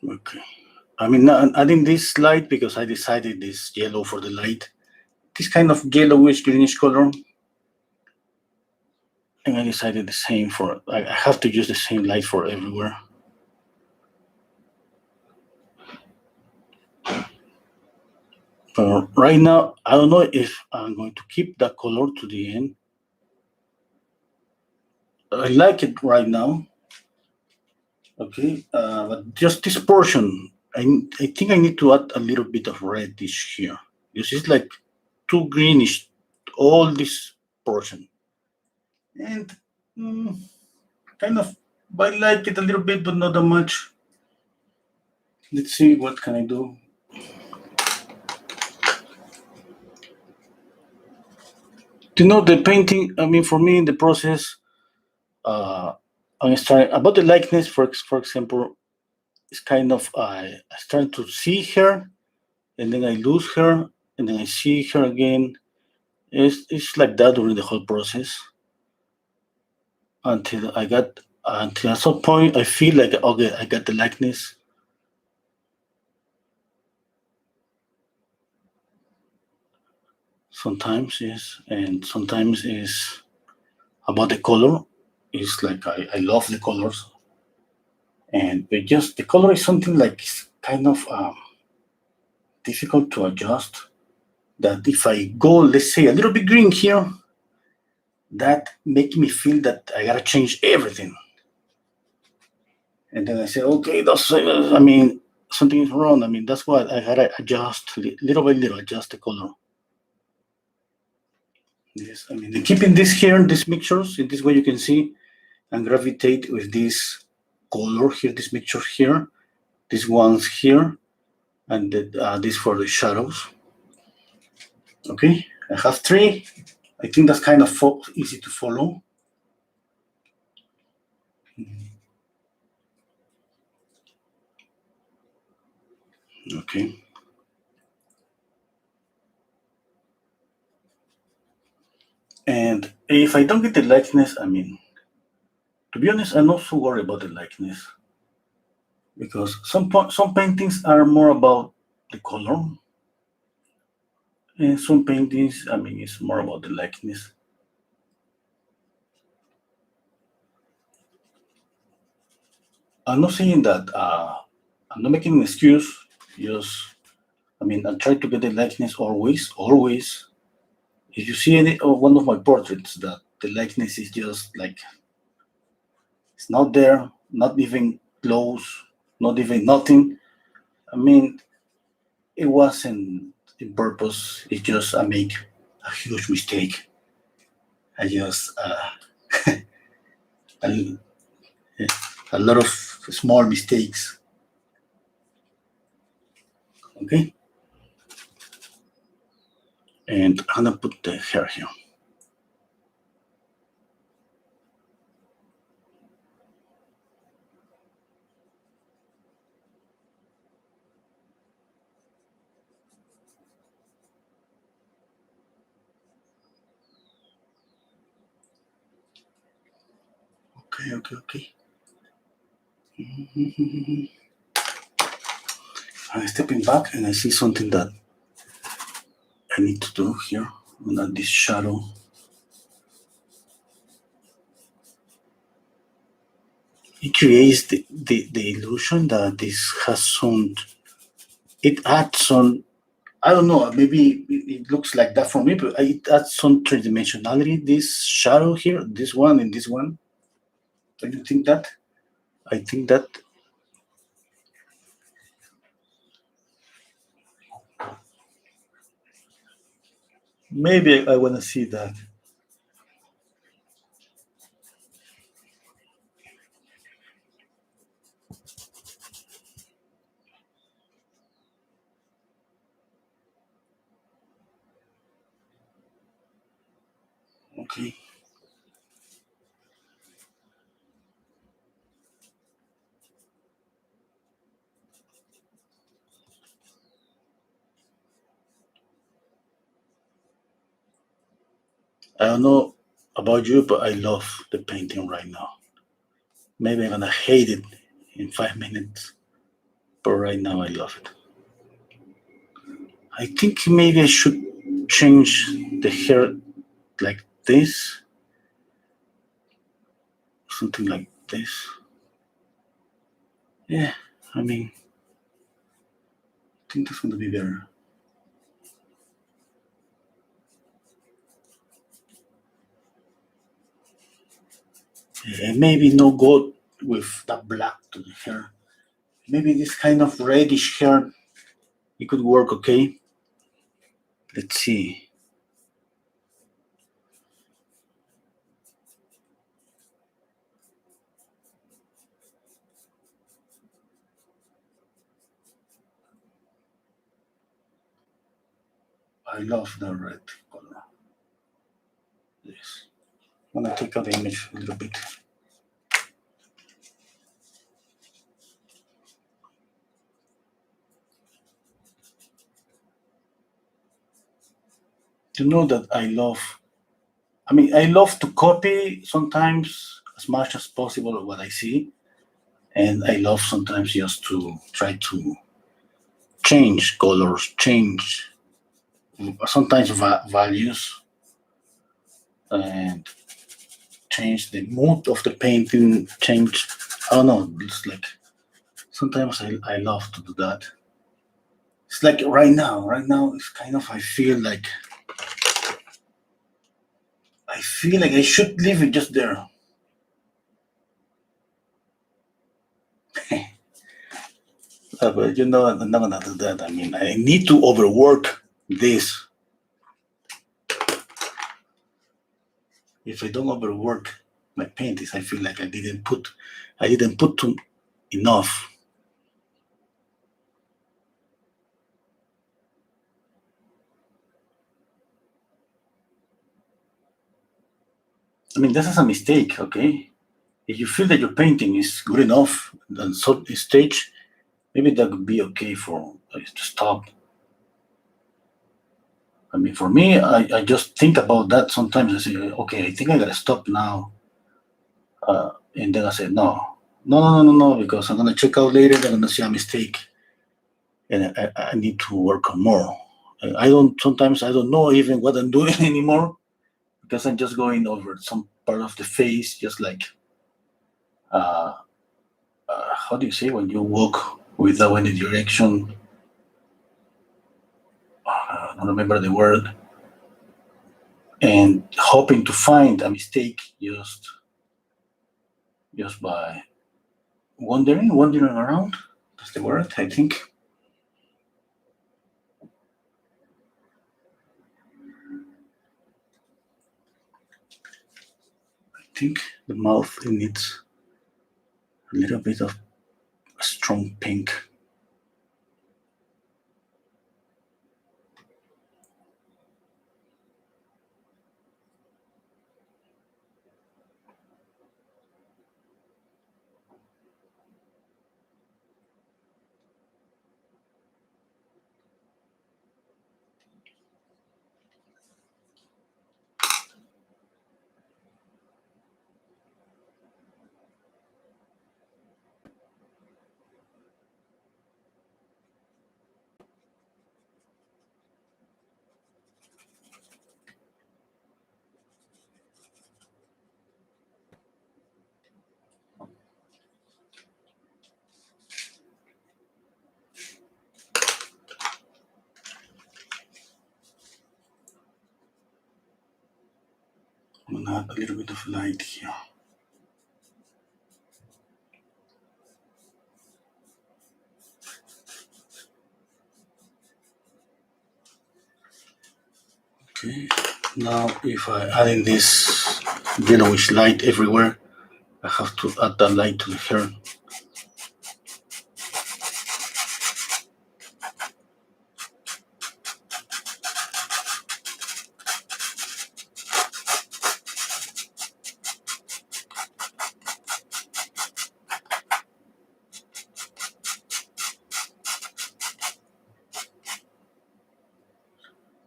Okay. I mean, adding this light because I decided this yellow for the light. This kind of yellowish greenish color. And I decided the same for, I have to use the same light for everywhere. But right now, I don't know if I'm going to keep that color to the end. I like it right now. Okay, but just this portion, I think I need to add a little bit of reddish here. Because it's like too greenish, all this portion. And kind of, I like it a little bit, but not that much. Let's see, what can I do? You know, the painting, I mean, for me in the process, I'm starting about the likeness, for example, it's kind of I start to see her, and then I lose her, and then I see her again. It's like that during the whole process until at some point I feel like okay, I got the likeness. Sometimes yes, and sometimes is about the color. It's like I love the colors, and but just the color is something like it's kind of difficult to adjust. That if I go, let's say, a little bit green here, that make me feel that I gotta change everything. And then I say, okay, that's I mean something is wrong. I mean that's why I gotta adjust little by little, adjust the color. Yes, I mean keeping this here, these mixtures in this way you can see and gravitate with this color here, this mixture here, these ones here, and this for the shadows. Okay, I have three. I think that's kind of easy to follow. Okay. And if I don't get the likeness, I mean, to be honest, I'm not so worried about the likeness because some paintings are more about the color, and some paintings, I mean, it's more about the likeness. I'm not saying that I'm not making an excuse. Just, I mean, I try to get the likeness always, always. If you see any one of my portraits, that the likeness is just like it's not there, not even close, not even nothing. I mean, it wasn't in purpose. It's just I make a huge mistake. I just a, a lot of small mistakes. Okay, and I'm gonna put the hair here. Okay, okay, okay. I'm stepping back and I see something that I need to do here on this shadow. It creates the illusion that this has some. It adds some. I don't know. Maybe it looks like that for me, but it adds some three dimensionality. This shadow here, this one, and this one. Don't you think that? I think that maybe I want to see that. Okay. I don't know about you, but I love the painting right now. Maybe I'm gonna hate it in 5 minutes, but right now I love it. I think maybe I should change the hair like this, something like this. Yeah, I mean, I think that's gonna be better. Yeah, maybe no gold with that black to the hair. Maybe this kind of reddish hair, it could work okay. Let's see. I love the red color. Yes. I'm gonna take out the image a little bit. You know that I love to copy sometimes as much as possible what I see, and I love sometimes just to try to change colors, change sometimes values, and change the mood of the painting. Change, I don't know. It's like sometimes I love to do that. It's like right now it's kind of I feel like I should leave it just there. But I'm not gonna do that. I mean, I need to overwork this. If I don't overwork my paintings, I feel like I didn't put too enough. I mean, this is a mistake, okay? If you feel that your painting is good enough on some stage, maybe that would be okay for to stop. I mean, for me, I just think about that sometimes. I say, okay, I think I gotta stop now. And then I say, no, because I'm gonna check out later. I'm gonna see a mistake, and I need to work on more. I don't. Sometimes I don't know even what I'm doing anymore because I'm just going over some part of the face, just like uh, how do you say when you walk without any direction? I don't remember the word. And hoping to find a mistake just by wandering around. That's the word, I think. I think the mouth needs a little bit of a strong pink. I'm gonna add a little bit of light here. Okay. Now, if I add in this yellowish light everywhere, I have to add that light to the hair.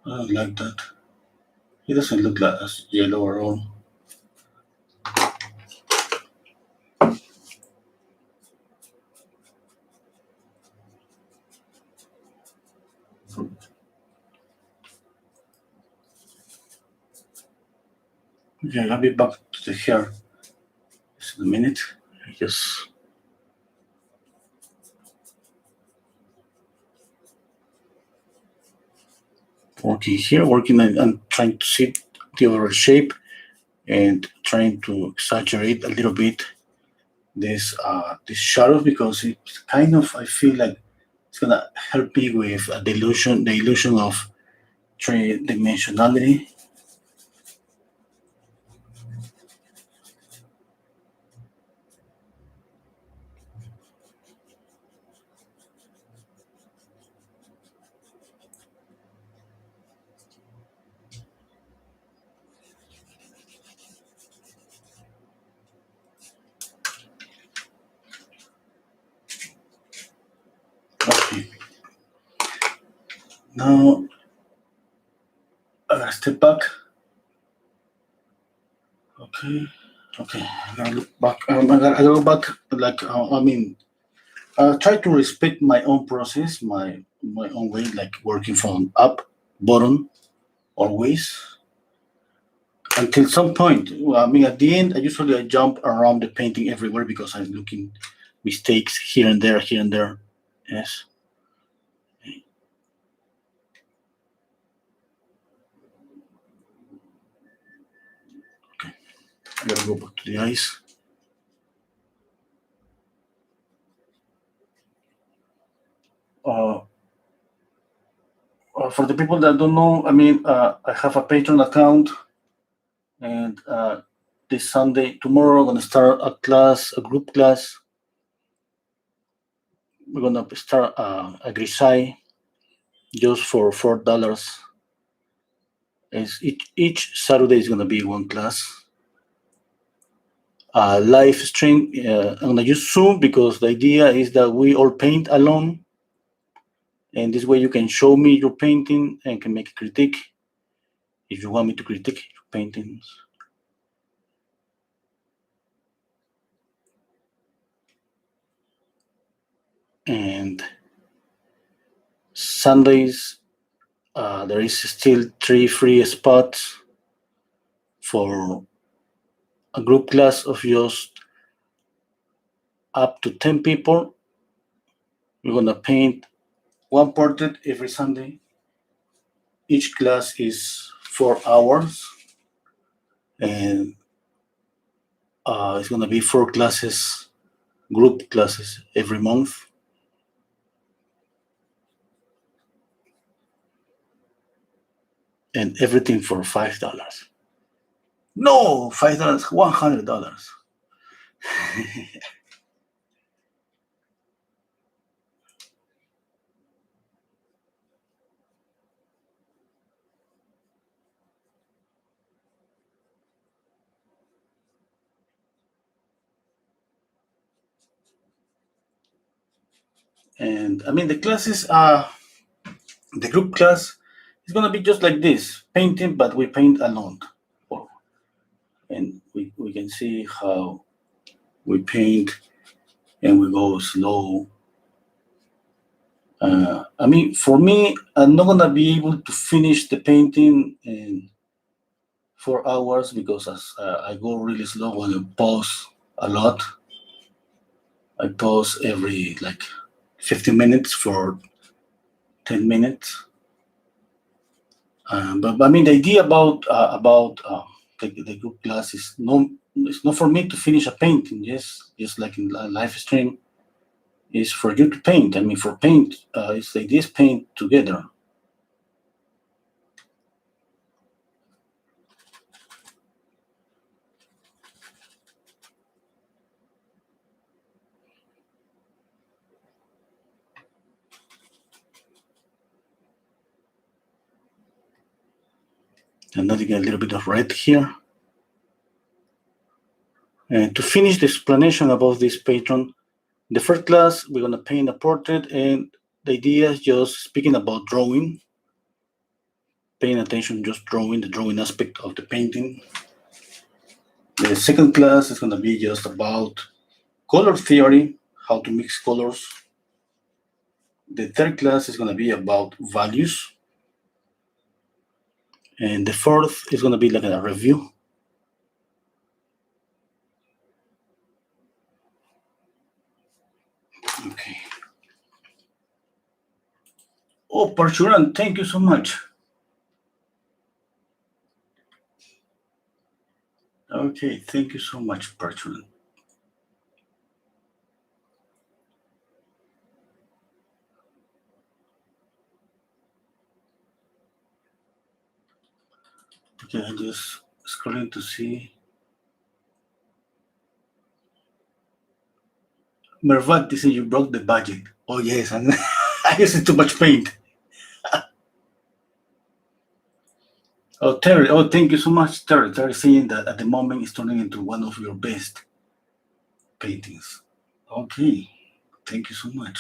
I don't like that. It doesn't look like as yellow at all. Okay, I'll be back to the hair. Just a minute. I just working here, working and trying to see the overall shape and trying to exaggerate a little bit this shadow because it's kind of I feel like it's gonna help me with the illusion of three dimensionality. Okay. Now Step back. Okay. Okay. I gotta look back. I go back. Like I mean, try to respect my own process, my own way, like working from up, bottom, always until some point. Well, I mean, at the end, I jump around the painting everywhere because I'm looking mistakes here and there, here and there. Yes. Okay. I gotta go back to the eyes. Uh, for the people that don't know, I mean, I have a Patreon account, and this Sunday, tomorrow, I'm gonna start a class, a group class. We're gonna start a grisai just for $4. Is each Saturday is gonna be one class. Live stream. I'm gonna use Zoom because the idea is that we all paint alone, and this way you can show me your painting and can make a critique if you want me to critique your paintings. And Sundays, there is still 3 free spots for a group class of just up to 10 people. We're gonna paint one portrait every Sunday. Each class is 4 hours, and it's gonna be 4 classes, group classes every month. And everything for $5. No, $5, $100. And I mean, the group class is gonna be just like this, painting, but we paint alone. And we can see how we paint and we go slow. I mean, for me, I'm not gonna be able to finish the painting in 4 hours because as I go really slow when I pause a lot. I pause every like 15 minutes for 10 minutes. But I mean, the idea about the group class is no, it's not for me to finish a painting. Yes, just like in live stream, is for you to paint. I mean, for paint, it's like this paint together. And adding a little bit of red here. And to finish the explanation about this patron, the first class we're gonna paint a portrait, and the idea is just speaking about drawing, paying attention, just drawing, the drawing aspect of the painting. The second class is gonna be just about color theory, how to mix colors. The third class is gonna be about values. And the fourth is gonna be like a review. Okay. Oh, Parchuran, thank you so much. Okay, thank you so much, Parchuran. Okay, I'm just scrolling to see. Mervat, they say you broke the budget. Oh yes, and I used too much paint. Oh, Terry, oh, thank you so much, Terry. Terry saying that at the moment it's turning into one of your best paintings. Okay, thank you so much.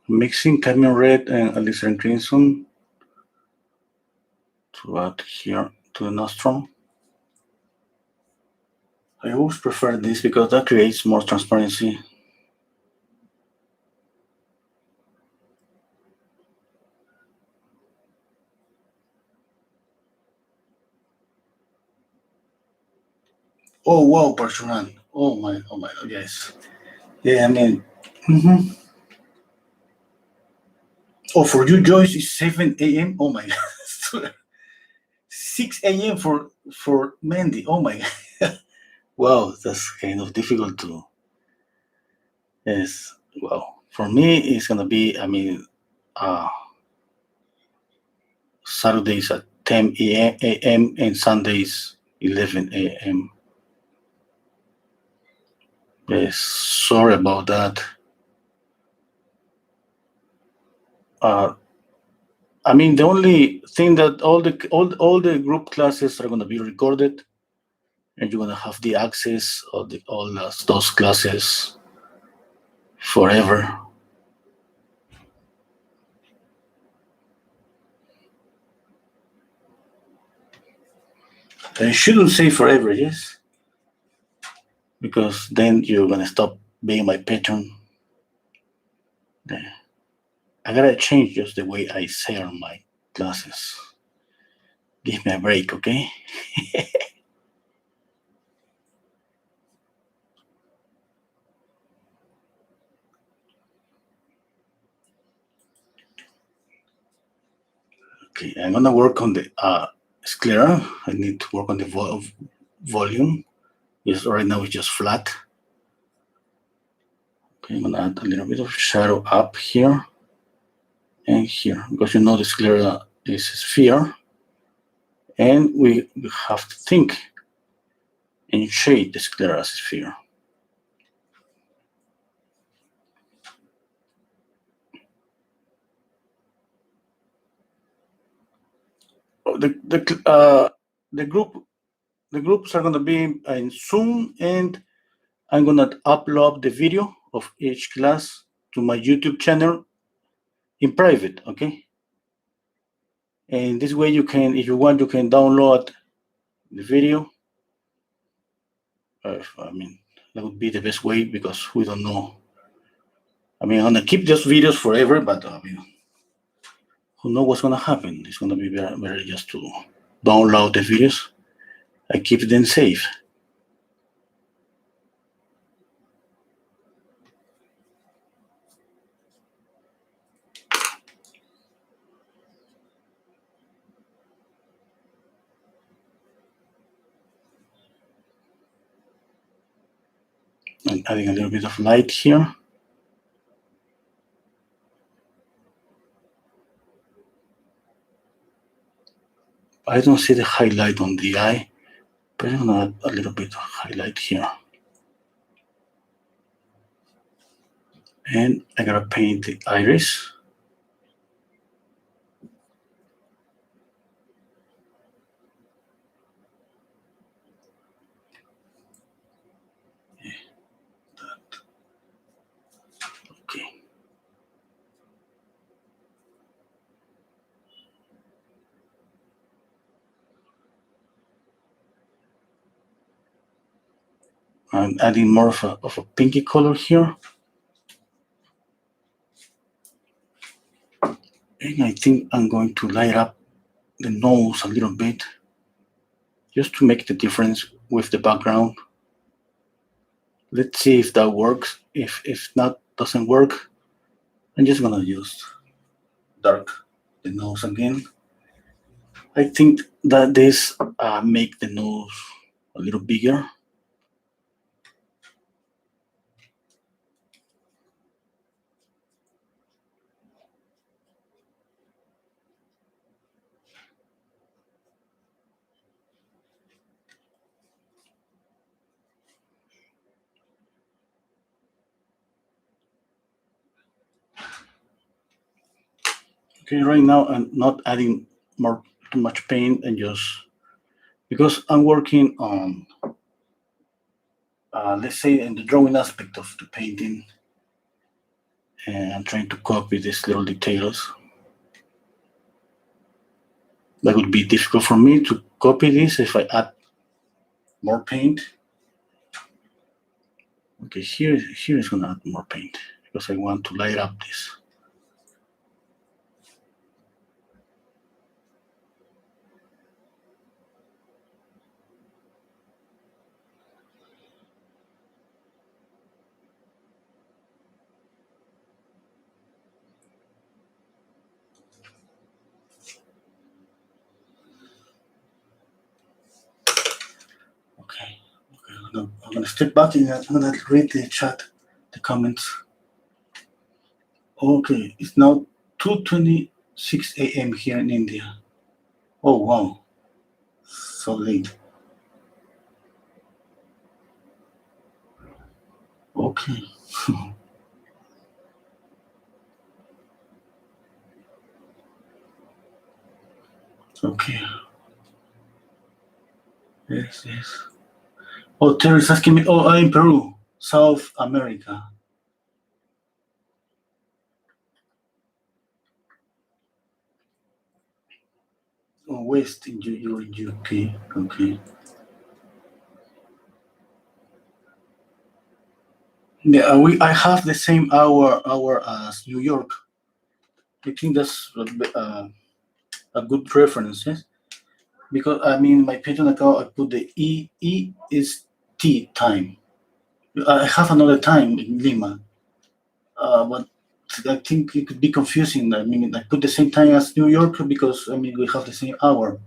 Mixing cadmium red and alizarin crimson to add here to the nostrum. I always prefer this because that creates more transparency. Oh wow, Parchuran. Oh my, yes. Yeah, I mean, mhm. Oh, for you, Joyce, it's 7 a.m. Oh my God. 6 a.m. for Mandy. Oh my God. Wow, that's kind of difficult to. Yes. Well, for me, it's gonna be. I mean, uh, Saturdays at 10 a.m. and Sundays 11 a.m. Yes. Sorry about that. Uh, I mean, the only thing that all the group classes are gonna be recorded, and you're gonna have the access of those classes forever. I shouldn't say forever, yes, because then you're gonna stop being my patron. I gotta change just the way I say on my classes. Give me a break, okay? Okay, I'm gonna work on the sclera. I need to work on the volume. Yes, right now it's just flat. Okay, I'm gonna add a little bit of shadow up here and here because you know the sclera is a sphere, and we have to think and shade the sclera as a sphere. Oh, the groups are gonna be in Zoom, and I'm gonna upload the video of each class to my YouTube channel in private, okay? And this way you can, if you want, you can download the video. I mean, that would be the best way because we don't know. I mean, I'm gonna keep those videos forever, but I mean, who knows what's gonna happen? It's gonna be very just to download the videos. I keep them safe. I'm adding a little bit of light here. I don't see the highlight on the eye, but I'm gonna add a little bit of highlight here. And I gotta paint the iris. Okay. I'm adding more of a pinky color here. And I think I'm going to light up the nose a little bit just to make the difference with the background. Let's see if that works. If not doesn't work, I'm just gonna use dark the nose again. I think that this make the nose a little bigger. Okay, right now I'm not adding more too much paint and just because I'm working on let's say in the drawing aspect of the painting, and I'm trying to copy these little details. That would be difficult for me to copy this if I add more paint. Okay, here is gonna add more paint because I want to light up this. Okay, I'm gonna step back and I'm gonna read the chat, the comments. Okay, it's now 2:26 a.m. here in India. Oh wow, so late. Okay. Okay. Yes, yes. Oh, Terry's asking me. Oh, I'm in Peru, South America. Oh, West in you're in UK. Okay. Yeah, I have the same hour as New York. I think that's a good preference, yes. Because I mean, my Patreon account, I put the E is T time. I have another time in Lima, but I think it could be confusing. I mean, I put the same time as New York because I mean we have the same hour.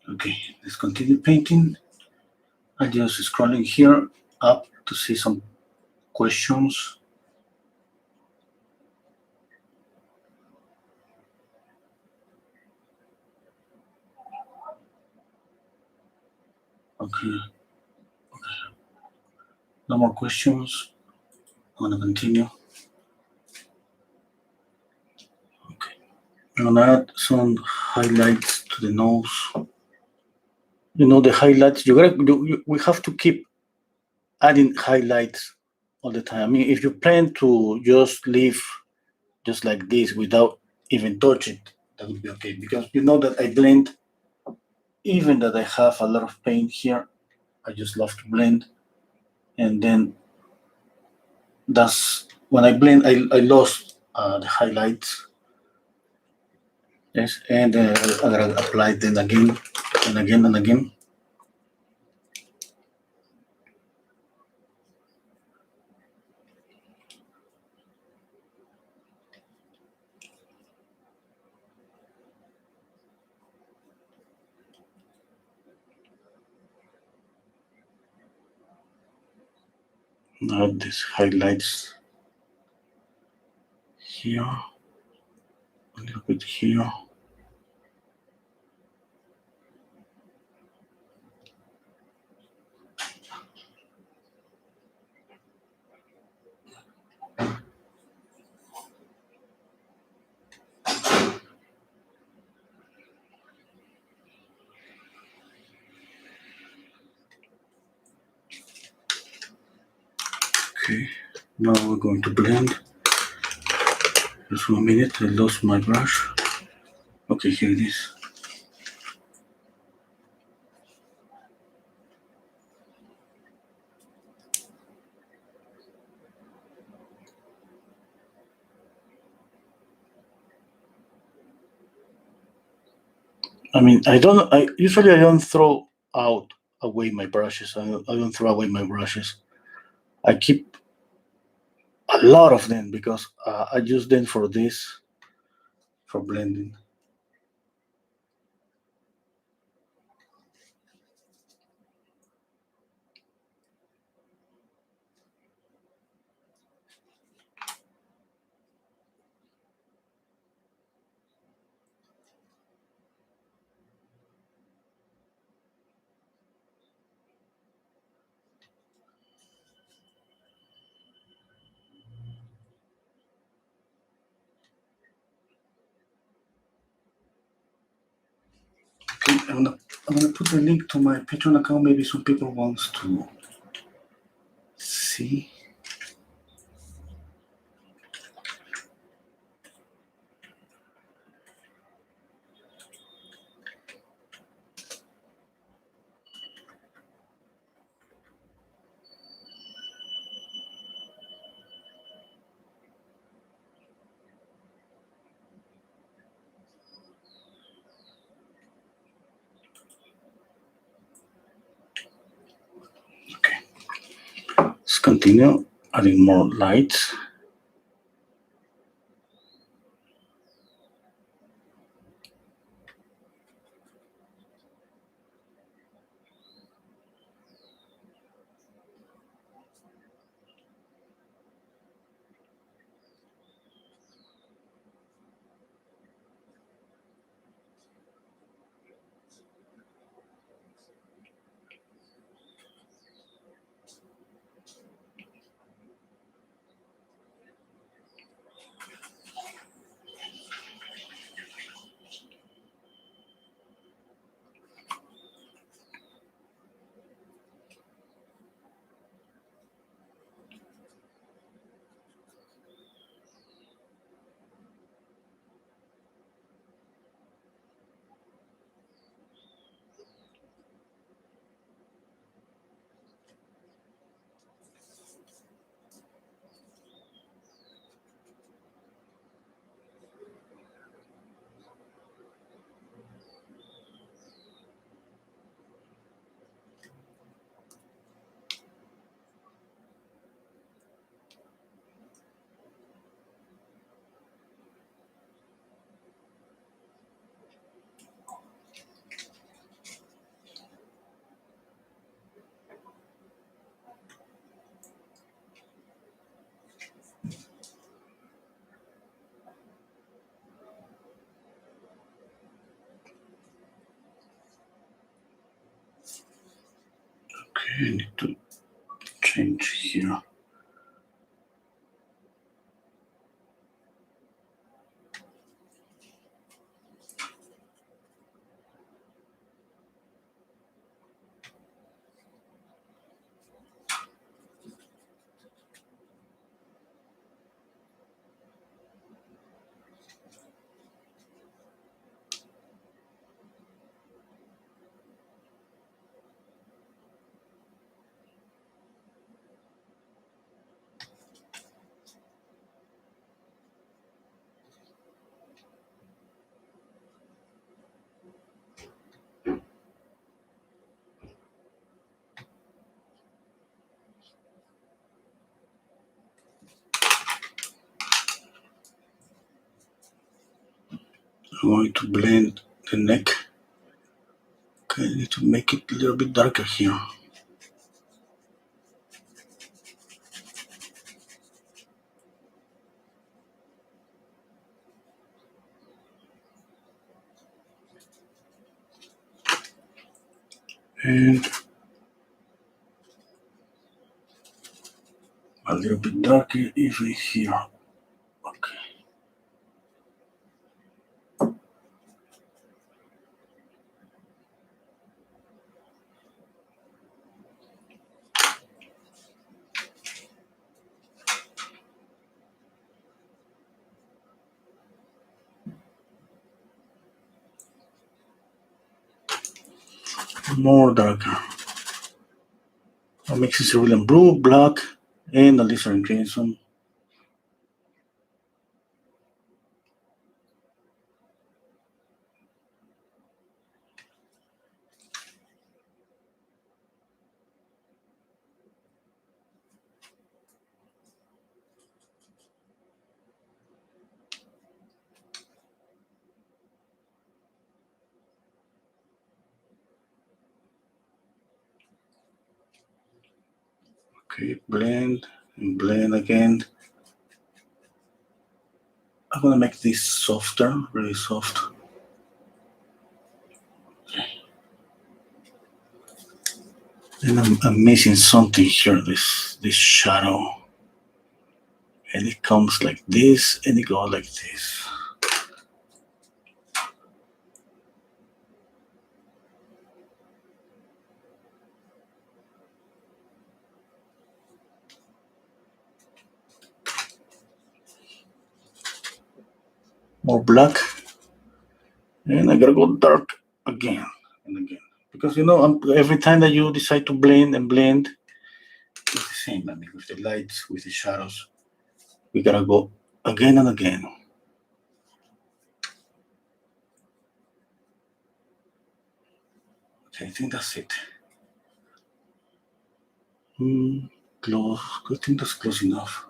Okay, let's continue painting. I'm just scrolling here up to see some questions. Okay, no more questions. I'm gonna continue. Okay, I'm gonna add some highlights to the nose. You know the highlights. We have to keep adding highlights all the time. I mean, if you plan to just leave just like this without even touch it, that would be okay. Because you know that I blend, even that I have a lot of paint here. I just love to blend, and then that's when I blend. I lost the highlights. Yes, and I'm gonna apply them again and again and again. Now these highlights here, a little bit here. Okay, now we're going to blend. Just 1 minute, I lost my brush. Okay, here it is. I mean, I usually I don't throw out away my brushes. I don't throw away my brushes. I keep a lot of them because I use them for this, for blending. I'm gonna put the link to my Patreon account. Maybe some people wants to see. Okay, let's continue adding more lights. Okay, I need to change here. I'm going to blend the neck. Okay, I need to make it a little bit darker here. And a little bit darker even here. Okay. More darker. I'll mix cerulean blue, black, and a alizarin crimson. Okay, blend and blend again. I'm gonna make this softer, really soft. And I'm missing something here, this shadow. And it comes like this, and it goes like this. more black, and I gotta go dark again and again. Because every time that you decide to blend and blend, it's the same. I mean, with the lights, with the shadows, we gotta go again and again. Okay, I think that's it. Close. I think that's close enough.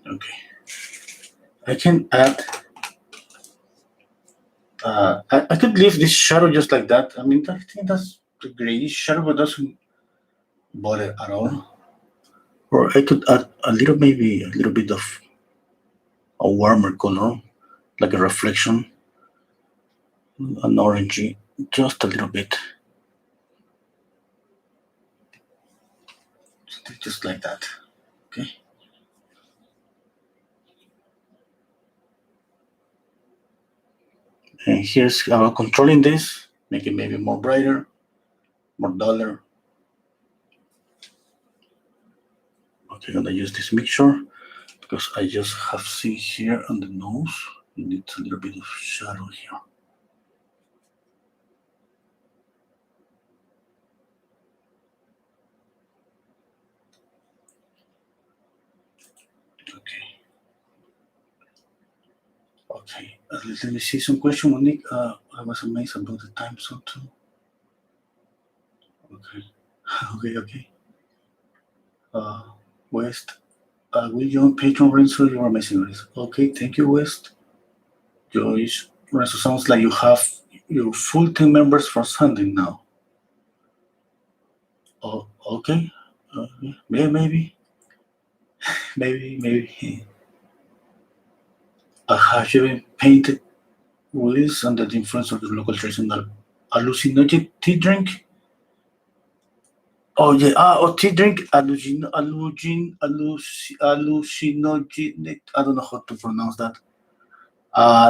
Okay. I can add. I could leave this shadow just like that. I mean, I think that's the grayish shadow, but doesn't bother at all. Or I could add maybe a little bit of a warmer color, like a reflection, an orangey, just a little bit. Just like that. Okay. And here's controlling this, make it maybe more brighter, more duller. Okay, I'm gonna use this mixture because I just have seen here on the nose, it needs a little bit of shadow here. Okay. Okay, let me see some question, Monique. I was amazed about the time zone too. Okay, okay. West, will you on Patreon, Renso? You're amazing, Renso. Okay, thank you, West. Joyce, Renso, sounds like you have your full 10 members for Sunday now. Oh, okay. Yeah, maybe. Maybe. Have you been painted with under the influence of the local traditional hallucinogen tea drink? Oh yeah. Tea drink hallucinogen. I don't know how to pronounce that.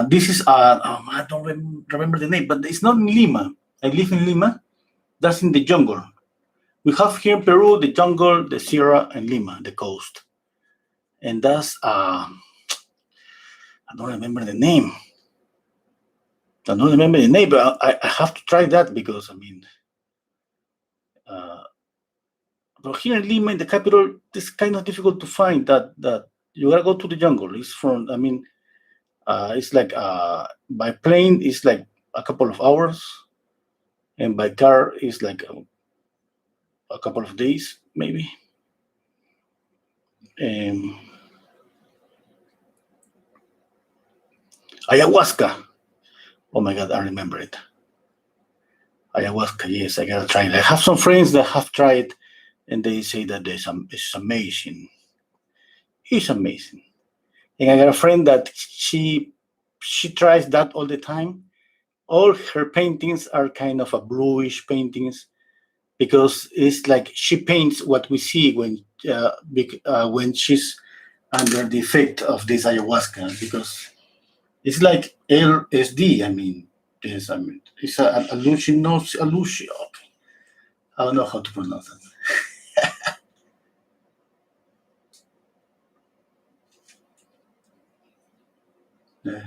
This is I don't remember the name, but it's not in Lima. I live in Lima. That's in the jungle. We have here in Peru the jungle, the Sierra, and Lima, the coast. And that's I don't remember the name. I don't remember the name, but I have to try that because I mean, but here in Lima, in the capital, it's kind of difficult to find that you gotta go to the jungle. It's from I mean, it's like by plane it's like a couple of hours, and by car it's like a couple of days maybe. Ayahuasca. Oh my God, I remember it. Ayahuasca, yes, I gotta try it. I have some friends that have tried it, and they say that it's amazing. It's amazing. And I got a friend that she tries that all the time. All her paintings are kind of a bluish paintings because it's like she paints what we see when she's under the effect of this ayahuasca because it's like LSD. I mean, it's a hallucinogen. Okay. I don't know how to pronounce that. Yeah.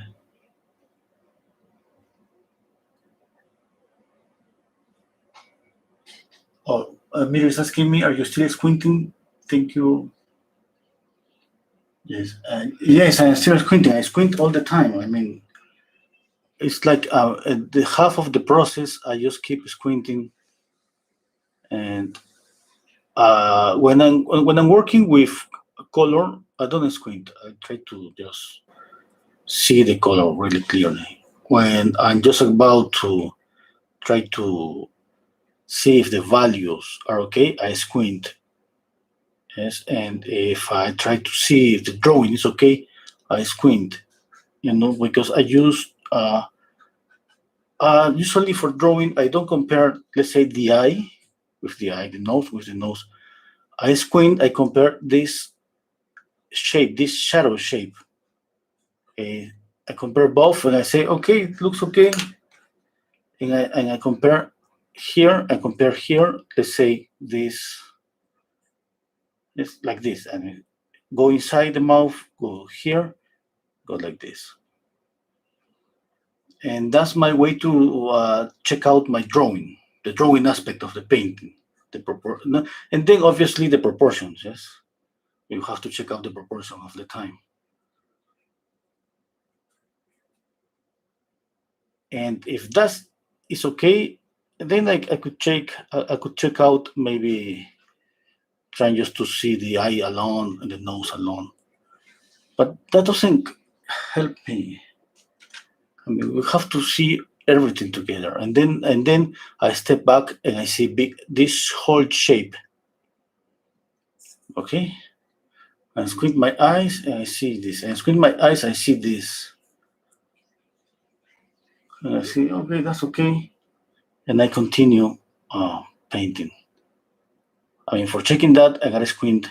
Oh, Mira is asking me, are you still squinting? Thank you. Yes, I'm still squinting. I squint all the time. I mean, it's like the half of the process. I just keep squinting, and when I'm working with color, I don't squint. I try to just see the color really clearly. When I'm just about to try to see if the values are okay, I squint. Yes, and if I try to see if the drawing is okay, I squint. Because I use usually for drawing, I don't compare, let's say, the eye with the eye, the nose with the nose. I squint, I compare this shape, this shadow shape. I compare both and I say, okay, it looks okay. And I compare here, I compare here, let's say this, like this. And go inside the mouth, go here, go like this. And that's my way to check out my drawing, the drawing aspect of the painting, and then obviously the proportions. Yes, you have to check out the proportion of the time. And if that is okay, then I could check out maybe trying just to see the eye alone and the nose alone. But that doesn't help me. I mean, we have to see everything together, and then I step back and I see this whole shape. Okay, and squint my eyes and I see this, and squint my eyes, I see this, and I see, okay, that's okay, and I continue painting. I mean, for checking that, I gotta squint.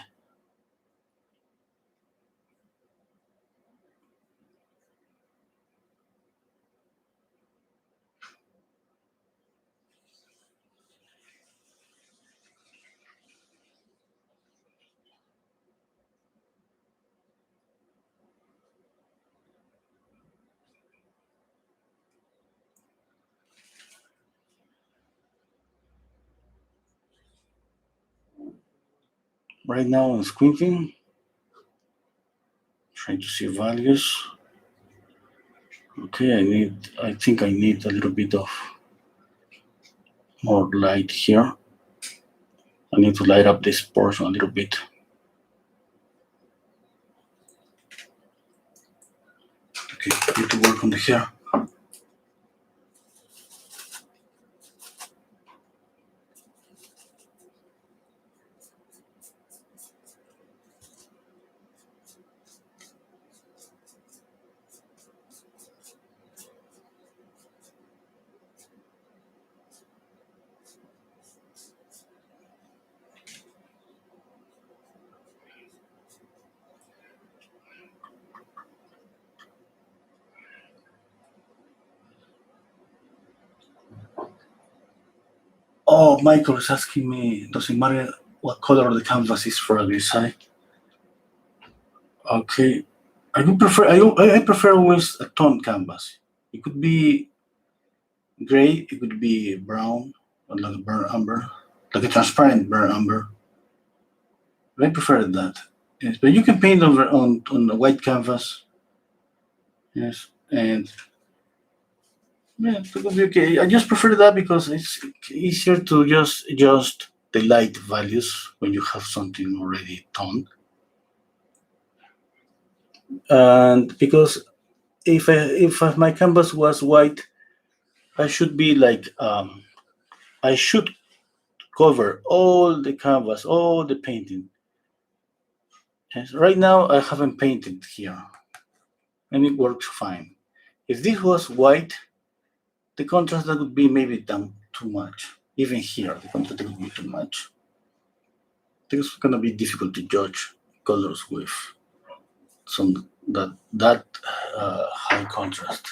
Right now, I'm squinting, trying to see values. Okay, I think I need a little bit of more light here. I need to light up this portion a little bit. Okay, I need to work on the hair. Oh, Michael is asking me, does it matter what color the canvas is for a design? Okay, I prefer always a tone canvas. It could be gray, it could be brown, or like a burnt umber, like a transparent burnt umber. But I prefer that. Yes, but you can paint on a white canvas. Yes, and yeah, it could be okay. I just prefer that because it's easier to just adjust the light values when you have something already toned. And because if my canvas was white, I should be like I should cover all the canvas, all the painting. Yes, right now I haven't painted here, and it works fine. If this was white, the contrast that would be maybe down too much. Even here, the contrast would be too much. I think it's gonna be difficult to judge colors with some that high contrast.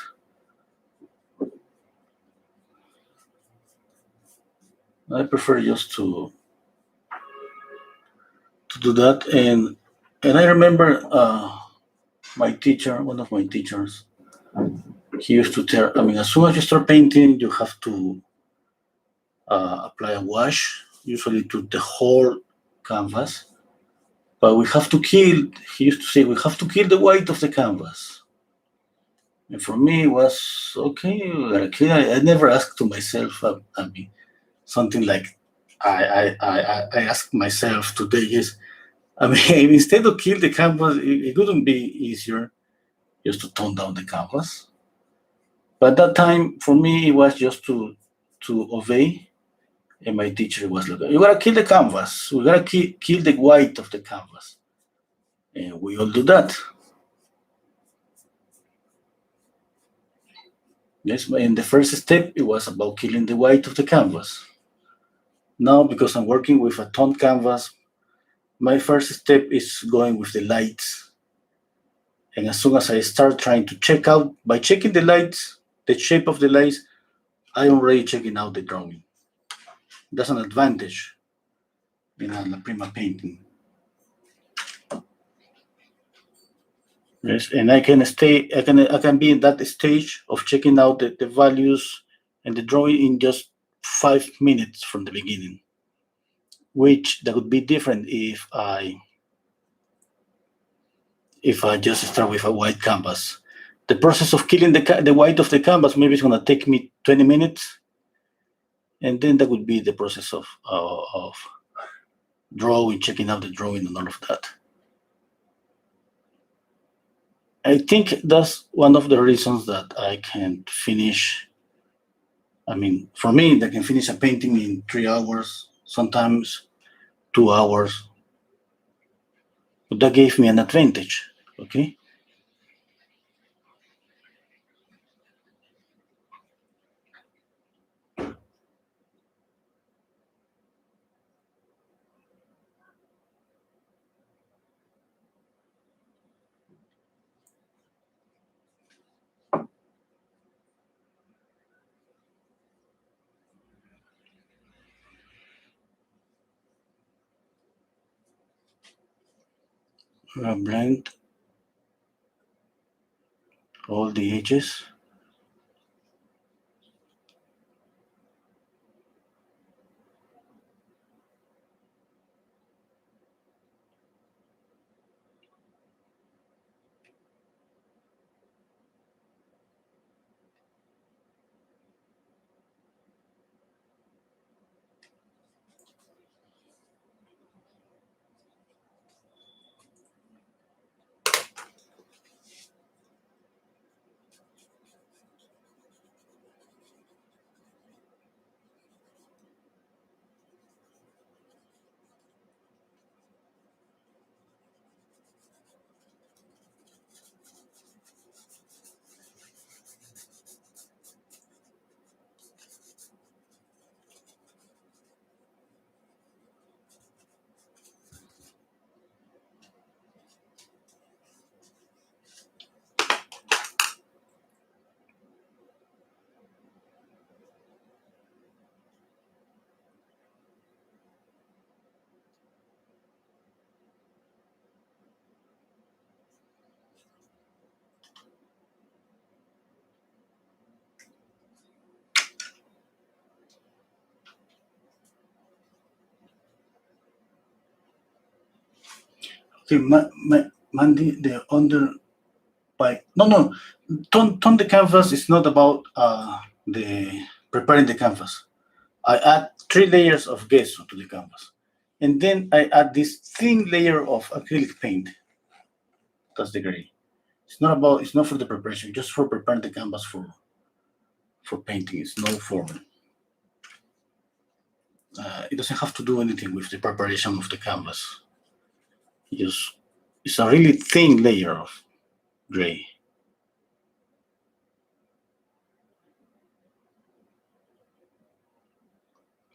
I prefer just to do that, and I remember my teacher, one of my teachers, he used to tell. I mean, as soon as you start painting, you have to apply a wash, usually to the whole canvas. But we have to kill. He used to say we have to kill the white of the canvas. And for me, it was okay. I never asked to myself. I mean, something like I asked myself today is, I mean, instead of kill the canvas, it wouldn't be easier just to tone down the canvas. But that time, for me, it was just to obey. And my teacher was like, "You gotta kill the canvas. We gotta kill the white of the canvas." And we all do that. Yes, in the first step, it was about killing the white of the canvas. Now, because I'm working with a tone canvas, my first step is going with the lights. And as soon as I start trying to check out, by checking the lights, the shape of the lights, I'm already checking out the drawing. That's an advantage in a La Prima painting. Yes, and I can be in that stage of checking out the values and the drawing in just 5 minutes from the beginning, which that would be different if I just start with a white canvas. The process of killing the white of the canvas maybe is gonna take me 20 minutes, and then that would be the process of drawing, checking out the drawing, and all of that. I think that's one of the reasons that I can finish. I mean, for me, I can finish a painting in 3 hours, sometimes 2 hours. But that gave me an advantage. Okay. Blend all the edges. Okay, Mandy, the under by no no tone the canvas is not about the preparing the canvas. I add 3 layers of gesso to the canvas, and then I add this thin layer of acrylic paint. That's the gray. It's not for the preparation, just for preparing the canvas for painting. It's not for. It doesn't have to do anything with the preparation of the canvas. Just it's a really thin layer of gray.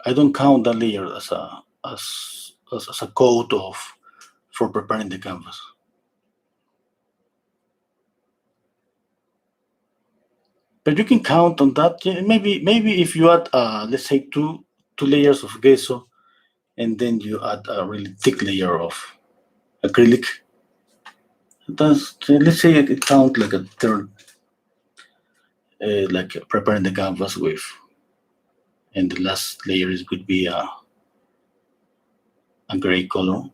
I don't count that layer as a coat of for preparing the canvas. But you can count on that. Yeah, maybe if you add let's say two layers of gesso, and then you add a really thick layer of acrylic. That's let's say it count like a third, like preparing the canvas with, and the last layer is could be a gray color.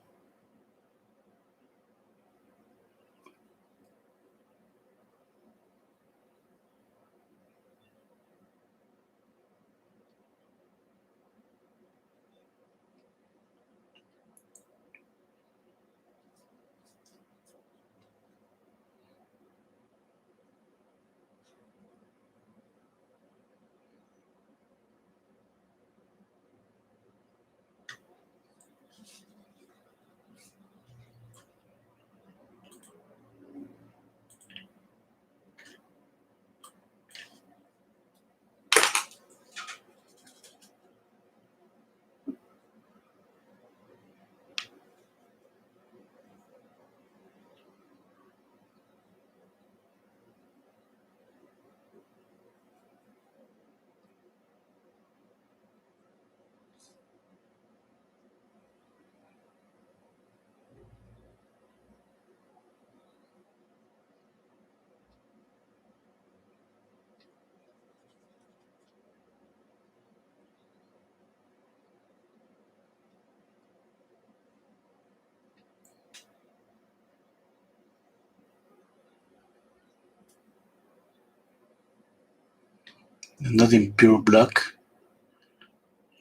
not in pure black.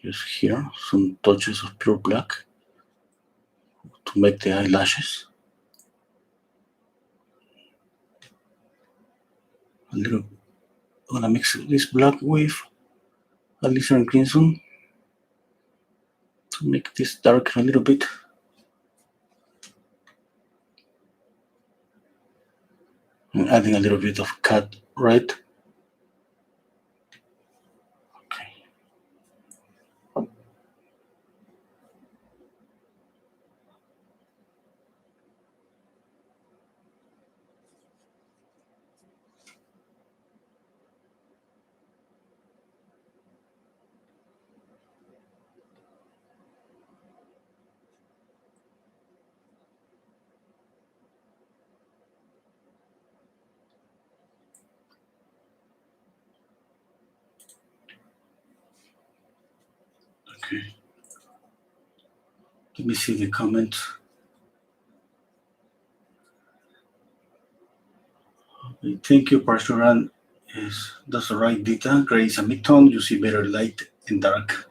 Just here, some touches of pure black to make the eyelashes. A little. I'm gonna mix this black with alizarin crimson to make this dark a little bit. And adding a little bit of cat red. Okay. Okay. Let me see the comments. Okay. Thank you, Parshuran. Yes, that's the right data. Gray is a midtone. You see better light and dark.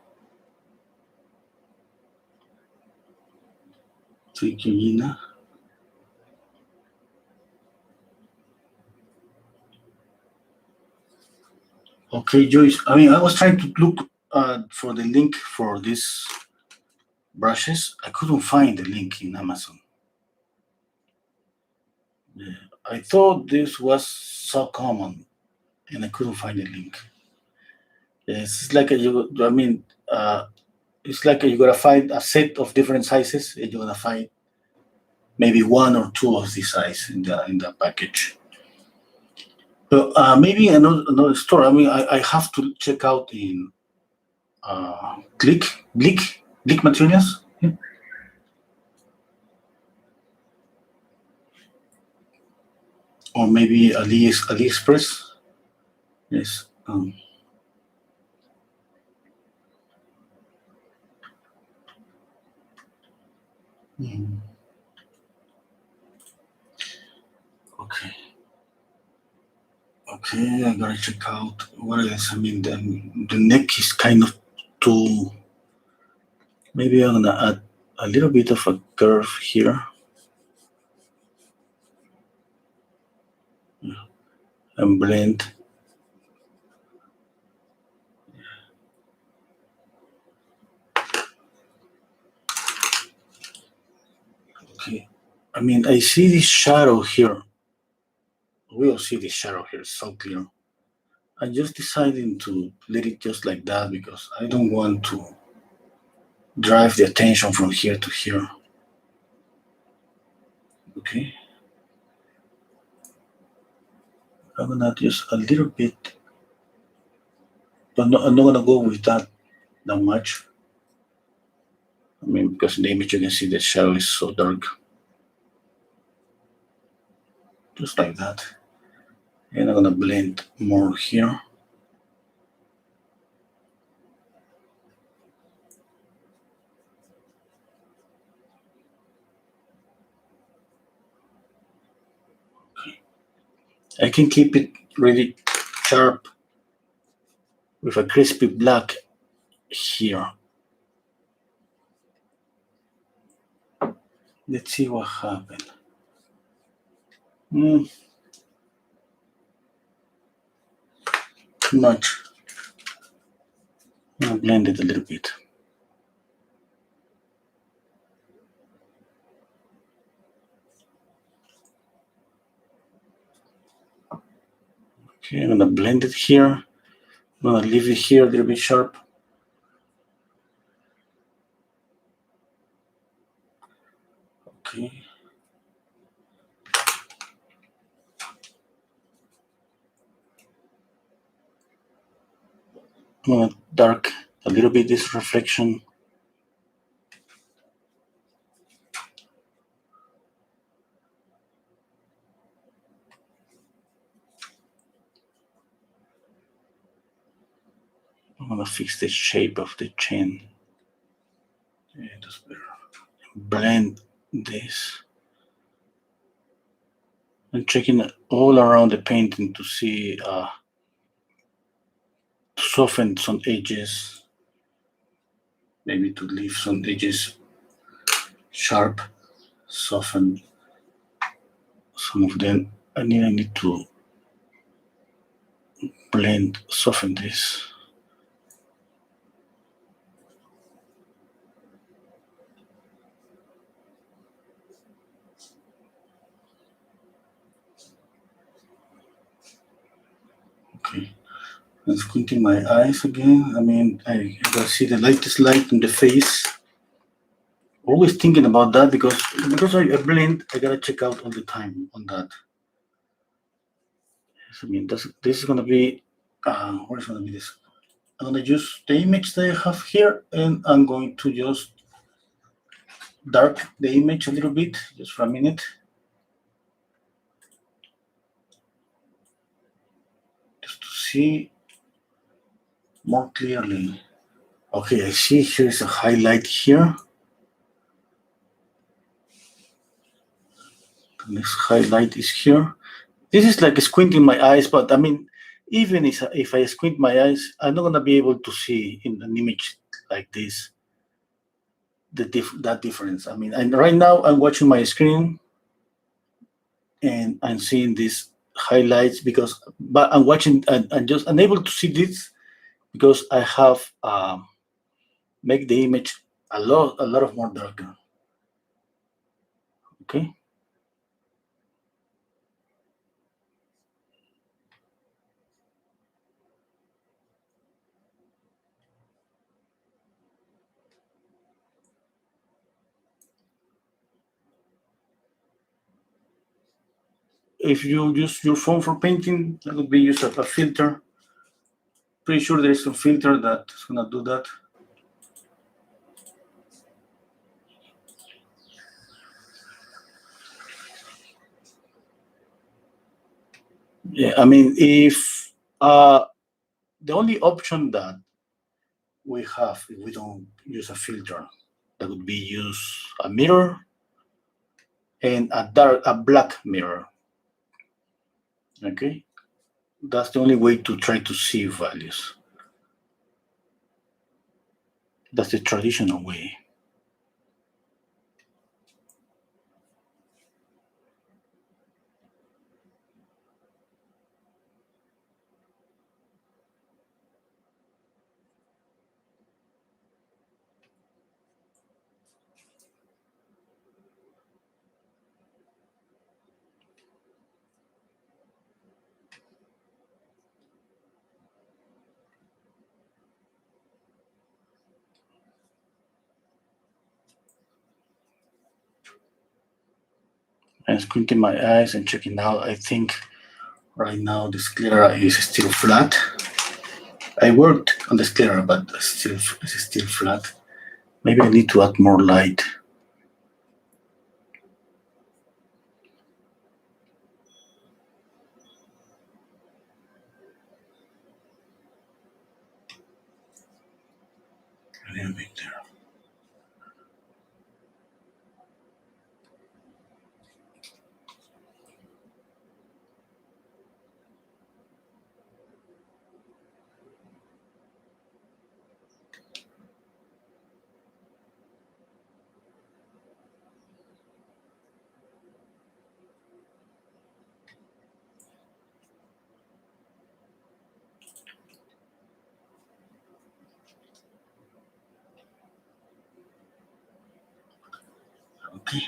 Thank you, Nina. Okay, Joyce. I mean, I was trying to look for the link for these brushes. I couldn't find the link in Amazon. Yeah. I thought this was so common, and I couldn't find the link. Yes, it's like I mean, it's like you gotta find a set of different sizes, and you're gonna find maybe one or two of this size in the package. So maybe another store. I mean, I have to check out in Blick Materials. Yeah. Or maybe AliExpress. Yes. Mm, okay. Okay, I gotta check out what else. I mean, the neck is kind of too. Maybe I'm gonna add a little bit of a curve here. Yeah, and blend. Okay. I mean, I see this shadow here. We'll see this shadow here. It's so clear. I'm just deciding to let it just like that because I don't want to drive the attention from here to here. Okay. I'm gonna just a little bit, but I'm not gonna go with that much. I mean, because in the image you can see the shadow is so dark. Just like that. And I'm gonna blend more here. Okay. I can keep it really sharp with a crispy black here. Let's see what happened. Too much. I'll blend it a little bit. Okay, I'm gonna blend it here. I'm gonna leave it here a little bit sharp. Okay. I'm gonna dark a little bit this reflection. I'm gonna fix the shape of the chin. Yeah, that's better. Blend this. I'm checking all around the painting to see soften some edges, maybe to leave some edges sharp, soften some of them. I need to blend, soften this. Okay. I'm squinting my eyes again. I mean, I gotta see the lightest light in the face. Always thinking about that because I blend. I gotta check out all the time on that. So, I mean, this is gonna be. What is gonna be this? I'm gonna use the image that I have here, and I'm going to just dark the image a little bit, just for a minute. Just to see more clearly. Okay, I see here's a highlight here. The next highlight is here. This is like squinting my eyes, but I mean, even if I squint my eyes, I'm not gonna be able to see in an image like this that difference. I mean, and right now I'm watching my screen and I'm seeing these highlights but I'm watching and I'm just unable to see this because I have make the image a lot of more darker. Okay. If you use your phone for painting, that would be use a filter. Pretty sure there is a filter that's gonna do that. Yeah, I mean, if the only option that we have if we don't use a filter, that would be use a mirror and a black mirror. Okay, that's the only way to try to see values. That's the traditional way. I'm squinting my eyes and checking out. I think right now the sclera is still flat. I worked on the sclera, but it's still flat. Maybe I need to add more light. A little bit there. Okay.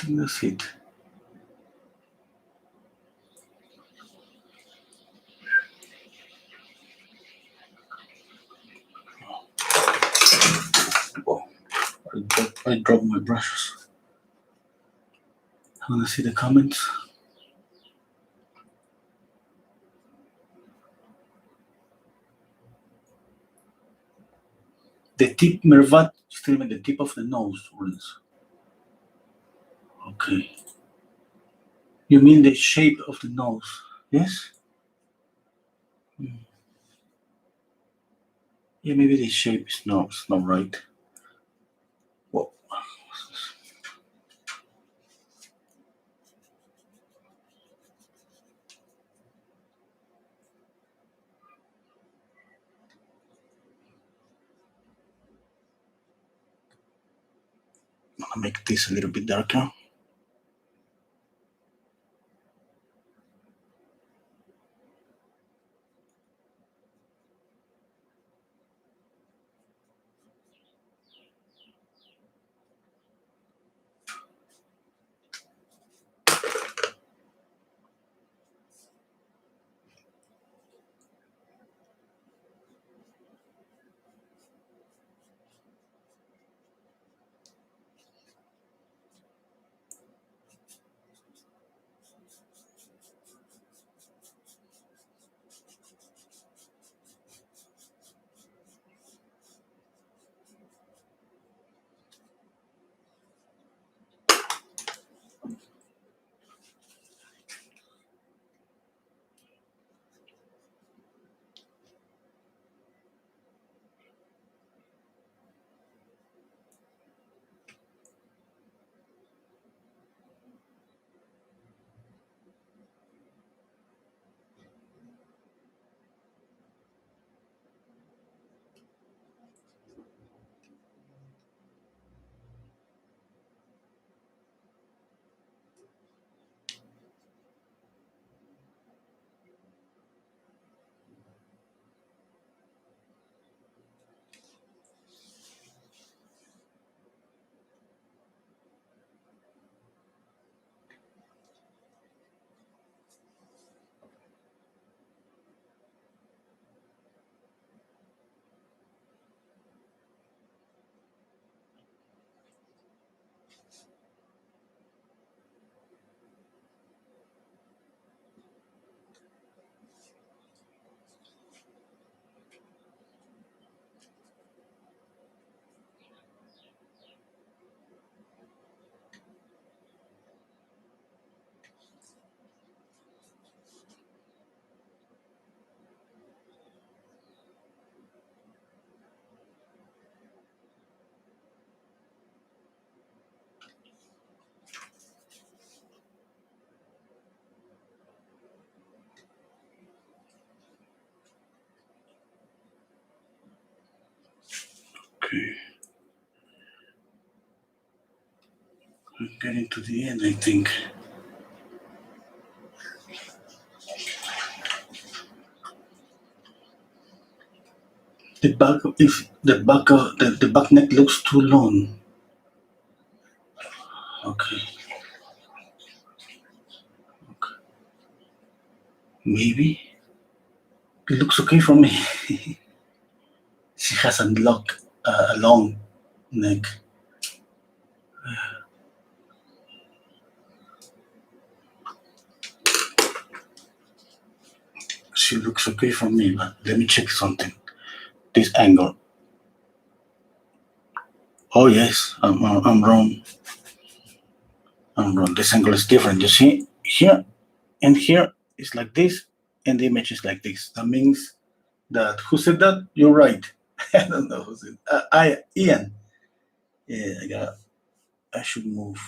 That's it. Oh, I dropped my brushes. I want to see the comments. The tip, Mervat, still mean the tip of the nose, Renso. Okay. You mean the shape of the nose? Yes? Yeah, maybe the shape is not right. Well, I'll make this a little bit darker. Okay, we're getting to the end, I think. If the back neck looks too long. Okay, okay. Maybe it looks okay for me. She has a long neck. She looks okay for me, but let me check something. This angle. Oh yes, I'm wrong. I'm wrong. This angle is different. You see here and here is like this, and the image is like this. That means that who said that? You're right. I don't know who said. I Ian. Yeah, I should move.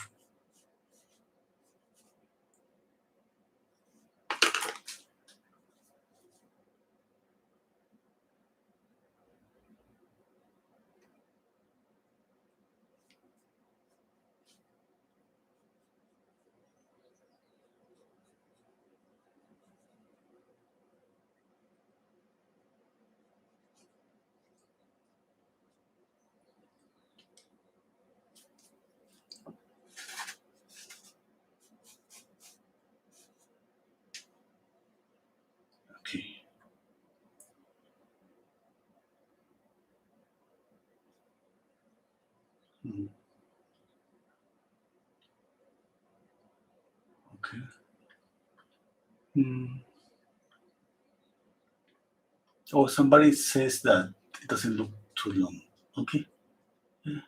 Okay. Mm, okay. Mm. Oh, somebody says that it doesn't look too long. Okay. Yeah.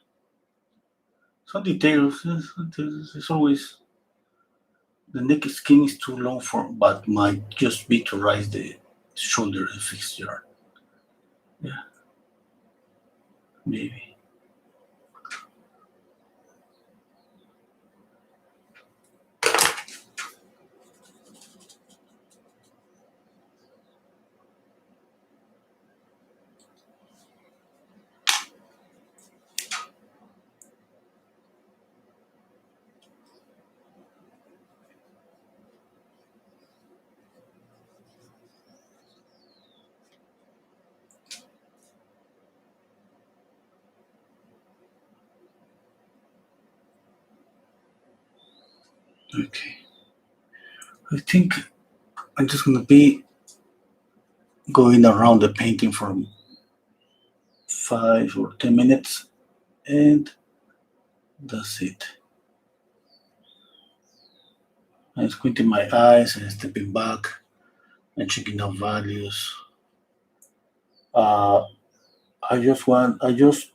Some details. It's always the neck skin is too long for, but might just be to rise the shoulder and fix your. Yeah, maybe. Okay. I think I'm just gonna be going around the painting for 5 or 10 minutes, and that's it. I'm squinting my eyes and stepping back and checking out values. Uh, I just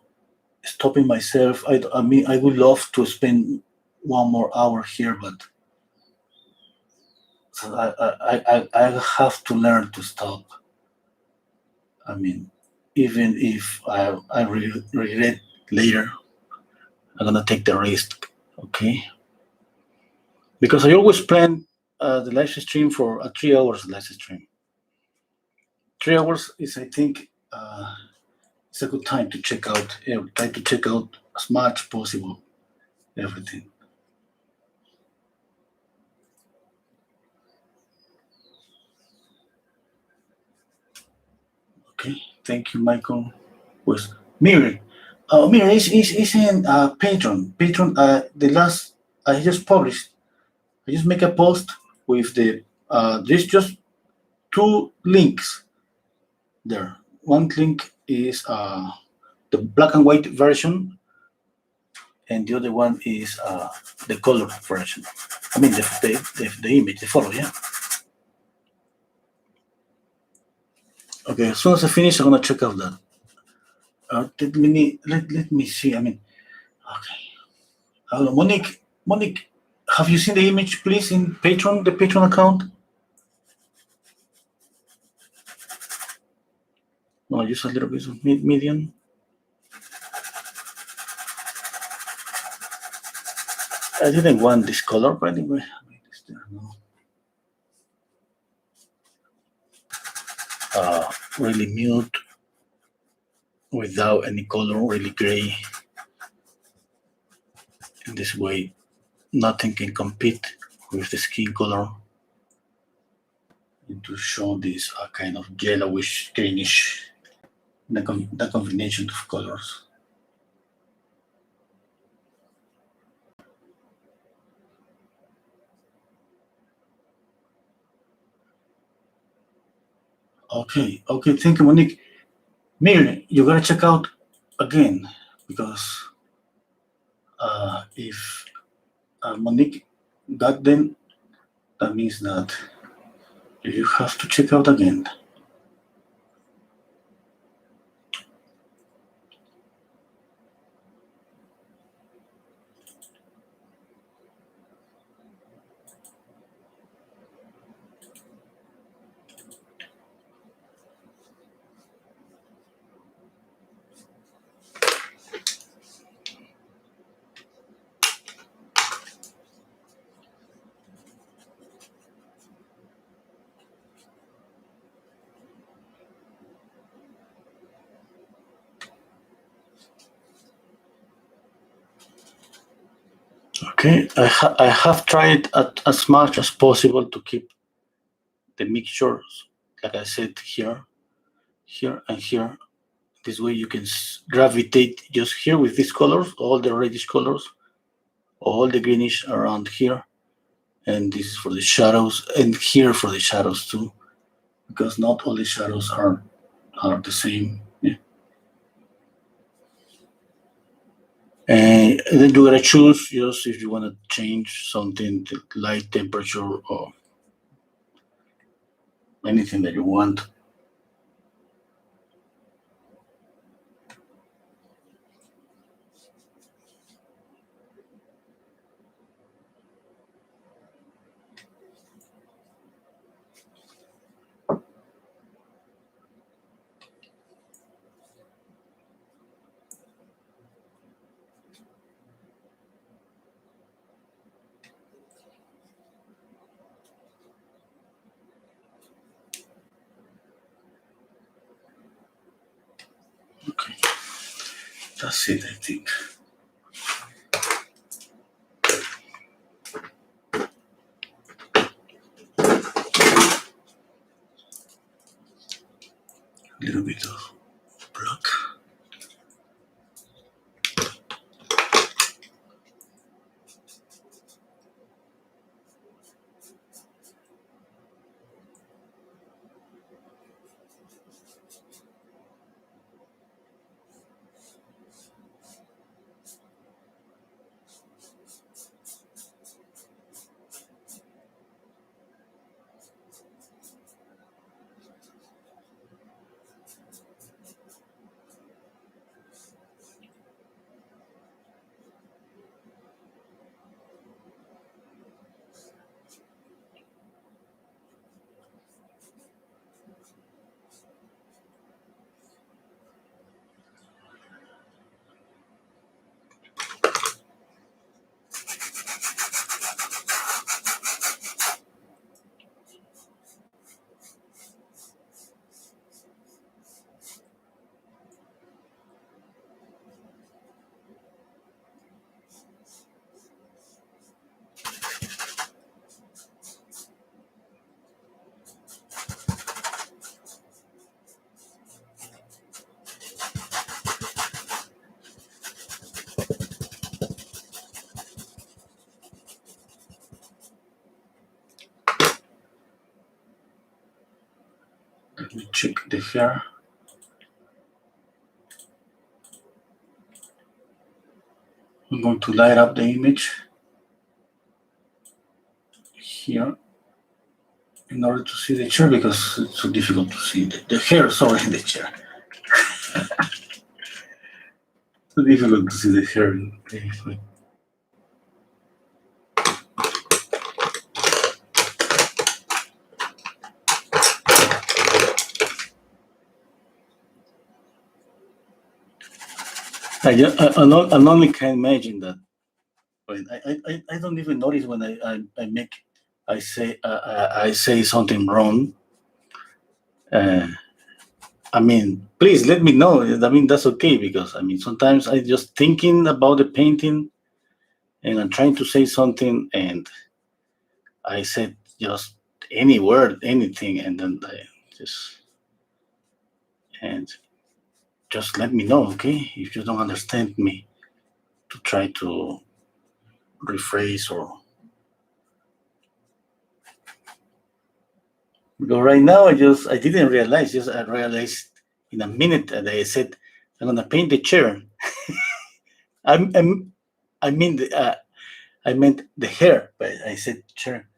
stopping myself. I mean, I would love to spend 1 more hour here, but I have to learn to stop. I mean, even if I regret later, I'm gonna take the risk, okay? Because I always plan the live stream for a 3 hours live stream. 3 hours is, I think, it's a good time to check out. Try to check out as much possible everything. Okay, thank you, Michael. Was Miriam? Miriam is in Patreon. Patreon. The last I just published. I just make a post with the. There's just two links there. One link is the black and white version, and the other one is the color version. I mean the image, the photo. Yeah. Okay. As soon as I finish, I'm gonna check out that. Let me see. I mean, okay. Monique, have you seen the image, please, in Patreon, the Patreon account? No, just a little bit of medium. I didn't want this color, but anyway, it's there now. Really mute, without any color, really gray. In this way, nothing can compete with the skin color. And to show this kind of yellowish, greenish, the combination of colors. Okay, thank you, Monique. Mir, you gotta check out again, because if Monique got them, that means that you have to check out again. Okay, I have tried as much as possible to keep the mixtures, like I said, here, and here. This way you can gravitate just here with these colors, all the reddish colors, all the greenish around here, and this is for the shadows, and here for the shadows too, because not all the shadows are the same. Yeah. And then you gotta choose just if you want to change something to light temperature or anything that you want. Okay, that's it, I think. A little bit of black. Let me check the hair. I'm going to light up the image here in order to see the chair because it's so difficult to see the hair. Sorry, the chair. So difficult to see the hair. I only can imagine that. I don't even notice when I say something wrong. Uh, I mean, please let me know. I mean, that's okay because I mean sometimes I just thinking about the painting and I'm trying to say something and I said just any word, anything, and then I just and just let me know, okay? If you don't understand me, to try to rephrase or because right now I didn't realize. Just I realized in a minute that I said I'm gonna paint the chair. I'm I mean I meant the hair, but I said chair.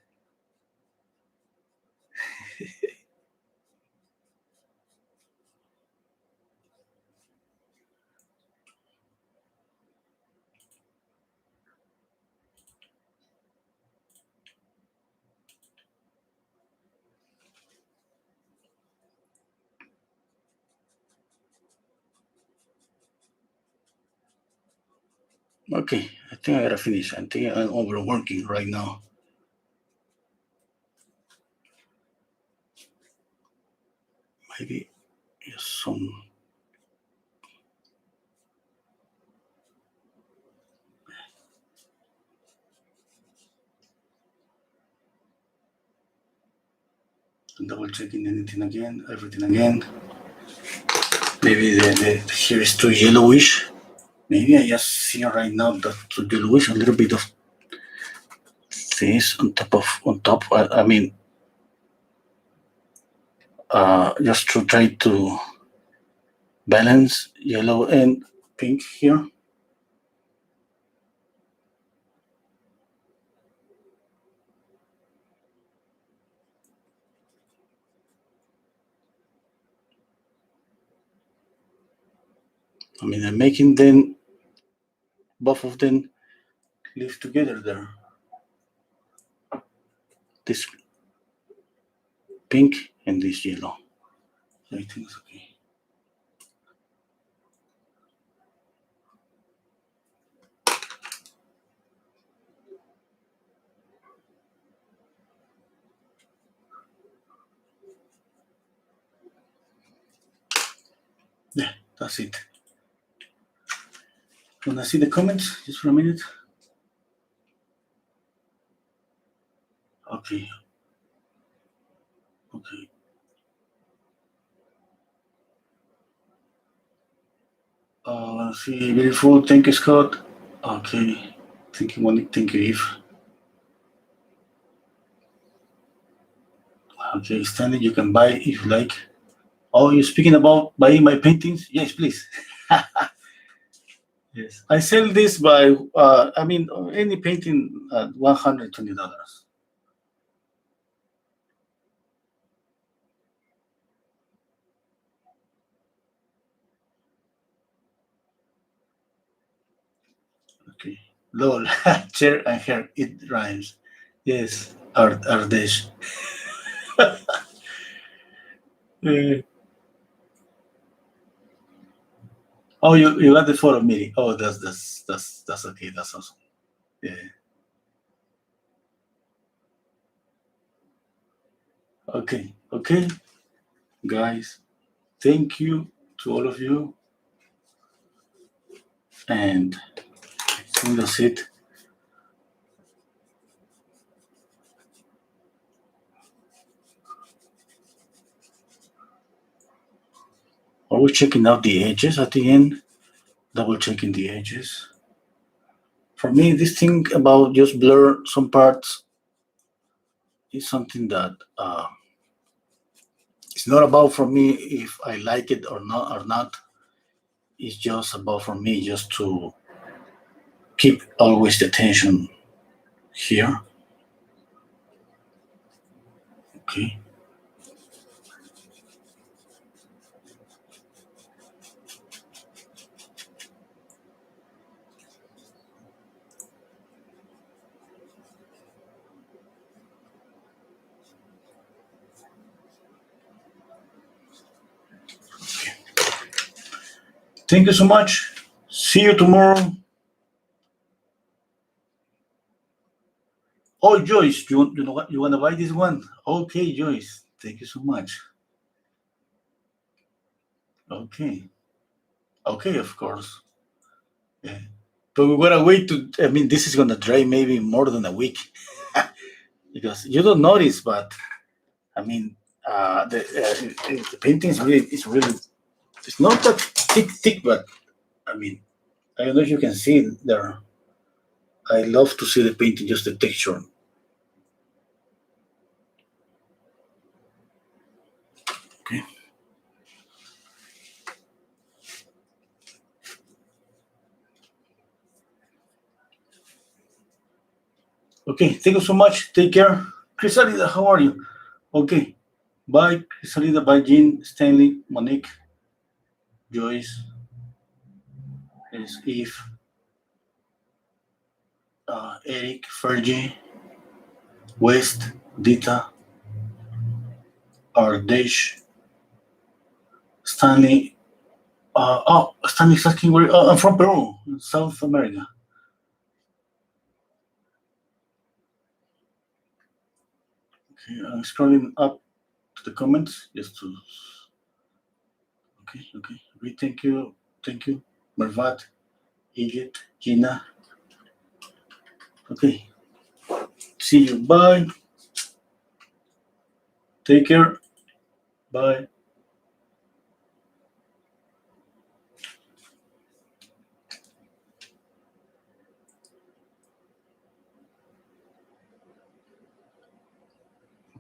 Okay, I think I gotta finish. I think I'm overworking right now. Maybe just some. Double checking anything again, everything again. Maybe the here is too yellowish. Maybe I just see right now that too yellowish. A little bit of this on top. I mean, just to try to balance yellow and pink here. I mean, I'm making them both of them live together there. This pink and this yellow. So I think it's okay. Yeah, that's it. Wanna see the comments just for a minute? Okay. Okay. Let's see. Beautiful. Thank you, Scott. Okay. Thank you, Monique. Thank you, Eve. Okay, Stanley, you can buy if you like. Oh, you're speaking about buying my paintings? Yes, please. Yes. I sell this by, I mean, any painting at $120. Okay. LOL, chair and hair, it rhymes. Yes, Ardesh. Uh, oh, you got the photo, Miri. Oh, that's okay. That's awesome. Yeah. Okay. Okay, guys. Thank you to all of you, and I think that's it. Are we checking out the edges at the end? Double checking the edges. For me, this thing about just blur some parts is something that It's not about for me if I like it or not. It's just about for me just to keep always the attention here. Okay. Thank you so much. See you tomorrow. Oh, Joyce, you know what? You want to buy this one? Okay, Joyce. Thank you so much. Okay. Okay, of course. Yeah. But we gotta wait to. I mean, this is gonna dry maybe more than a week because you don't notice, but I mean, the painting is really. It's not that thick, but I mean, I don't know if you can see it there. I love to see the painting, just the texture. Okay. Okay. Thank you so much. Take care, Crisalida. How are you? Okay. Bye, Crisalida. Bye, Jean, Stanley, Monique, Joyce, Eve, Eric, Fergie, West, Dita, Ardesh, Stanley. Stanley's asking where. I'm from Peru, South America. Okay, I'm scrolling up to the comments just to. Okay, okay. Okay, thank you, Mervat, Egypt, Gina. Okay, see you. Bye. Take care. Bye.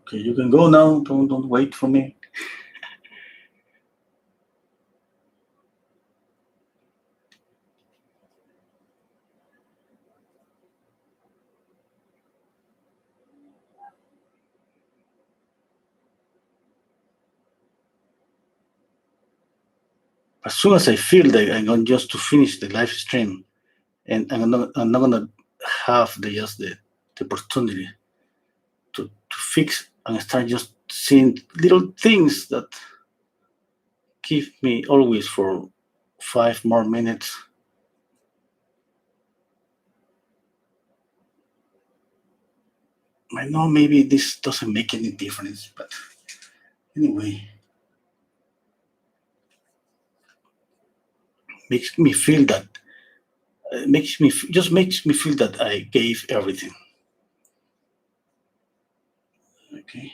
Okay, you can go now. Don't wait for me. As soon as I feel that I'm going just to finish the live stream, and I'm not gonna have the opportunity to fix and start just seeing little things that keep me always for 5 more minutes. I know maybe this doesn't make any difference, but anyway, makes me feel that makes me feel that I gave everything. Okay.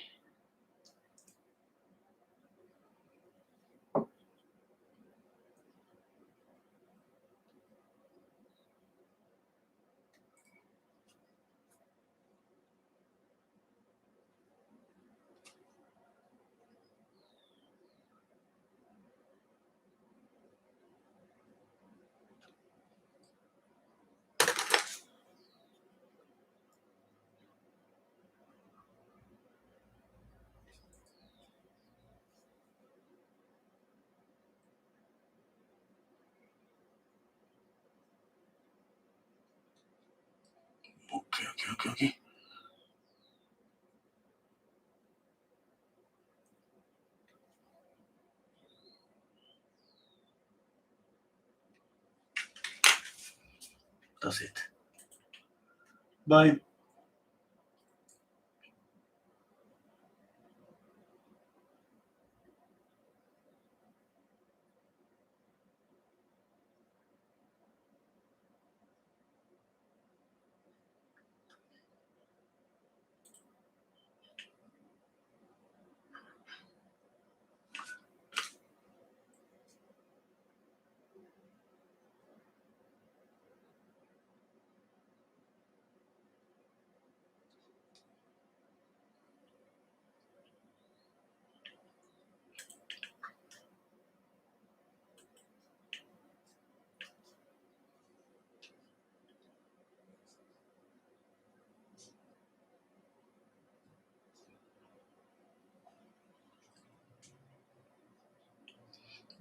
Okay. That's it. Bye.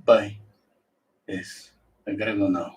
Bye. Yes, I gotta go now.